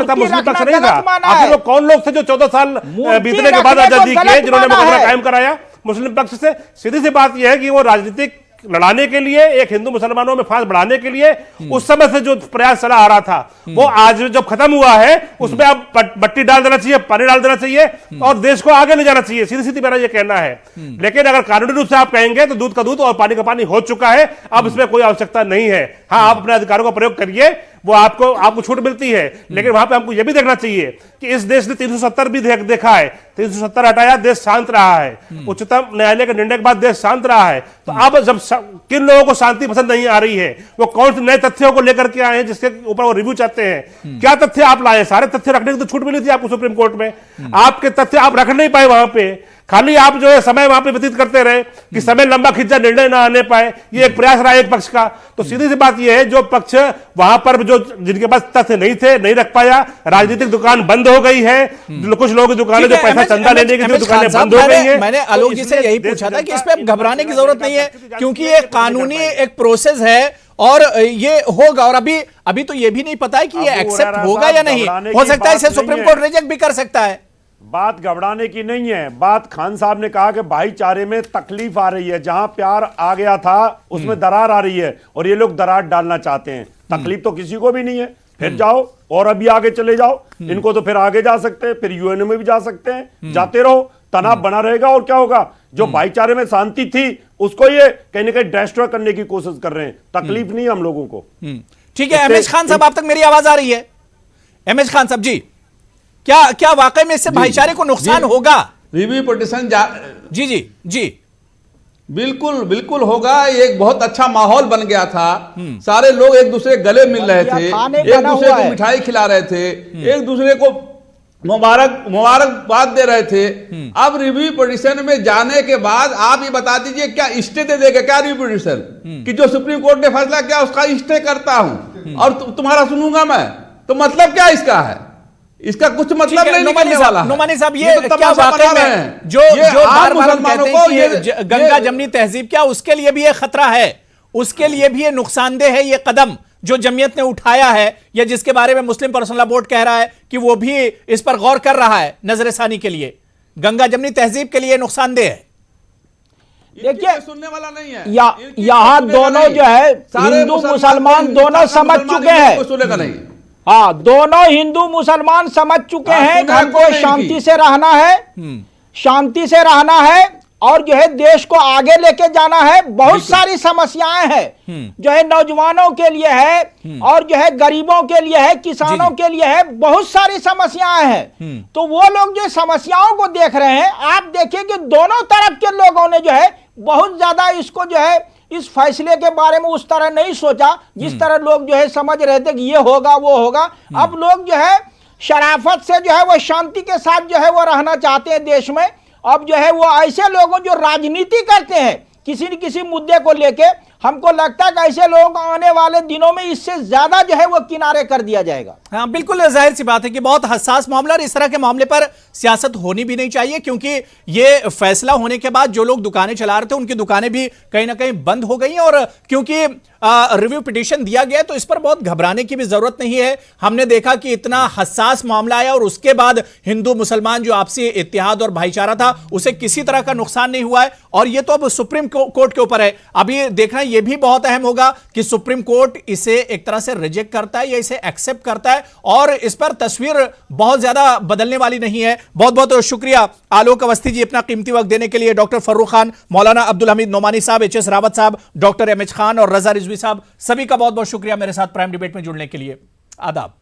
तब मुस्लिम पक्ष नहीं था। आखिर वो कौन लोग थे जो 14 साल बीतने के बाद आजादी किए, जिन्होंने मुकदमा कायम कराया मुस्लिम पक्ष से? सीधी सी बात यह है कि वो राजनीतिक लड़ाने के लिए, एक हिंदू मुसलमानों में फांस बढ़ाने के लिए उस समय से जो प्रयास चला आ रहा था, वो आज जब खत्म हुआ है उसमें अब बट्टी डाल देना चाहिए, पानी डाल देना चाहिए और देश को आगे ले जाना चाहिए। सीधी सीधी मेरा ये कहना है। लेकिन अगर कानूनी रूप से आप कहेंगे तो दूध का दूध और पानी का पानी हो चुका है, अब इसमें कोई आवश्यकता नहीं है। हाँ, आप अपने अधिकारों का प्रयोग करिए, वो आपको छूट मिलती है, लेकिन वहां पे हमको यह भी देखना चाहिए कि इस देश ने 370 भी देखा है, 370 हटाया, देश शांत रहा है। उच्चतम न्यायालय के निर्णय के बाद देश शांत रहा है। तो अब जब किन लोगों को शांति पसंद नहीं आ रही है, वो कौन से नए तथ्यों को लेकर के आए हैं जिसके ऊपर वो रिव्यू चाहते हैं? क्या तथ्य आप लाए? सारे तथ्य रखने की तो छूट मिली थी आपको सुप्रीम कोर्ट में, आपके तथ्य आप रख नहीं पाए वहां पे। खाली आप जो है समय वहां पे व्यतीत करते रहे कि समय लंबा खिंचा, निर्णय ना आने पाए, ये एक प्रयास रहा एक पक्ष का। तो सीधी सी बात यह है, जो पक्ष वहां पर जो जिनके पास तथ्य नहीं थे, नहीं रख पाया, राजनीतिक दुकान बंद हो गई है, कुछ लोगों की दुकानें जो पैसा चंदा लेने की दुकानें बंद हो गई है।
मैंने आलोक जी से यही पूछा था कि इस पे घबराने की जरूरत नहीं है, क्योंकि ये कानूनी एक प्रोसेस है और ये होगा। और अभी तो ये भी नहीं पता है कि ये एक्सेप्ट होगा या नहीं, हो सकता है इसे सुप्रीम कोर्ट रिजेक्ट भी कर सकता है।
बात घबराने की नहीं है, बात खान साहब ने कहा कि भाईचारे में तकलीफ आ रही है, जहां प्यार आ गया था उसमें दरार आ रही है और ये लोग दरार डालना चाहते हैं। तकलीफ तो किसी को भी नहीं है, फिर जाओ और अभी आगे चले जाओ। इनको तो फिर आगे जा सकते हैं, फिर यूएनओ में भी जा सकते हैं, जाते रहो, तनाव बना रहेगा और क्या होगा। जो भाईचारे में शांति थी उसको ये कहीं ना कहीं डिस्ट्रॉय करने की कोशिश कर रहे हैं। तकलीफ नहीं है हम लोगों को।
ठीक है, एमएच खान साहब, आप तक मेरी आवाज आ रही है? एमएच खान साहब जी, क्या वाकई में इससे भाईचारे को नुकसान होगा?
रिव्यू पिटीशन
जी
बिल्कुल होगा। ये एक बहुत अच्छा माहौल बन गया था, सारे लोग एक दूसरे गले मिल रहे थे, एक दूसरे को मिठाई खिला रहे थे, एक दूसरे को मुबारकबाद दे रहे थे। अब रिव्यू पिटीशन में जाने के बाद आप ये बता दीजिए, क्या स्टे दे देगा क्या रिव्यू पिटीशन कि जो सुप्रीम कोर्ट ने फैसला किया उसका स्टे करता हूं और तुम्हारा सुनूंगा मैं? तो मतलब क्या इसका है? इसका कुछ मतलब नहीं निकलने वाला है।
नुमानी साहब, ये क्या वाकई में जो बार-बार कहते हैं कि ये गंगा जमनी तहजीब, क्या उसके लिए भी ये खतरा है? उसके लिए भी ये नुकसानदेह है ये कदम जो जमीयत ने उठाया है, या जिसके बारे में मुस्लिम पर्सनल लॉ बोर्ड कह रहा है कि वो भी इस पर गौर कर रहा है नजरसानी के लिए? गंगा जमनी तहजीब के लिए नुकसानदेह है?
देखिए,
सुनने वाला नहीं है।
यहाँ दोनों जो है हिंदू मुसलमान दोनों समझ चुके हैं।
सुनेगा नहीं।
हाँ, दोनों हिंदू मुसलमान समझ चुके हैं कि हमको शांति से रहना है, शांति से रहना है और जो है देश को आगे लेके जाना है। बहुत सारी समस्याएं हैं जो है नौजवानों के लिए है और जो है गरीबों के लिए है, किसानों के लिए है, बहुत सारी समस्याएं हैं। तो वो लोग जो समस्याओं को देख रहे हैं, आप देखिए कि दोनों तरफ के लोगों ने जो है बहुत ज्यादा इसको जो है इस फैसले के बारे में उस तरह नहीं सोचा जिस तरह लोग जो है समझ रहे थे कि ये होगा वो होगा। अब लोग जो है शराफत से जो है वो शांति के साथ जो है वो रहना चाहते हैं देश में। अब जो है वो ऐसे लोगों जो राजनीति करते हैं किसी न किसी मुद्दे को लेके, हमको लगता है कि ऐसे लोगों को आने वाले दिनों में इससे ज्यादा जो है वो किनारे कर दिया जाएगा।
हाँ, बिल्कुल जाहिर सी बात है कि बहुत हसास मामला, और इस तरह के मामले पर सियासत होनी भी नहीं चाहिए, क्योंकि ये फैसला होने के बाद जो लोग दुकानें चला रहे थे उनकी दुकानें भी कहीं ना कहीं बंद हो गई हैं। और क्योंकि रिव्यू पिटीशन दिया गया तो इस पर बहुत घबराने की भी जरूरत नहीं है। हमने देखा कि इतना हसास मामला आया और उसके बाद हिंदू मुसलमान जो आपसी इत्तेहाद और भाईचारा था उसे किसी तरह का नुकसान नहीं हुआ है। और ये तो अब सुप्रीम कोर्ट के ऊपर है। अभी देखना यह भी बहुत अहम होगा कि सुप्रीम कोर्ट इसे एक तरह से रिजेक्ट करता है या इसे एक्सेप्ट करता है, और इस पर तस्वीर बहुत ज्यादा बदलने वाली नहीं है। बहुत बहुत शुक्रिया आलोक अवस्थी जी अपना कीमती वक्त देने के लिए। डॉक्टर फर्रुख खान, मौलाना अब्दुल हमीद नोमानी साहब, एच एस रावत साहब, डॉक्टर एमएच खान और रजा रिजवी साहब, सभी का बहुत बहुत शुक्रिया मेरे साथ प्राइम डिबेट में जुड़ने के लिए। आदाब।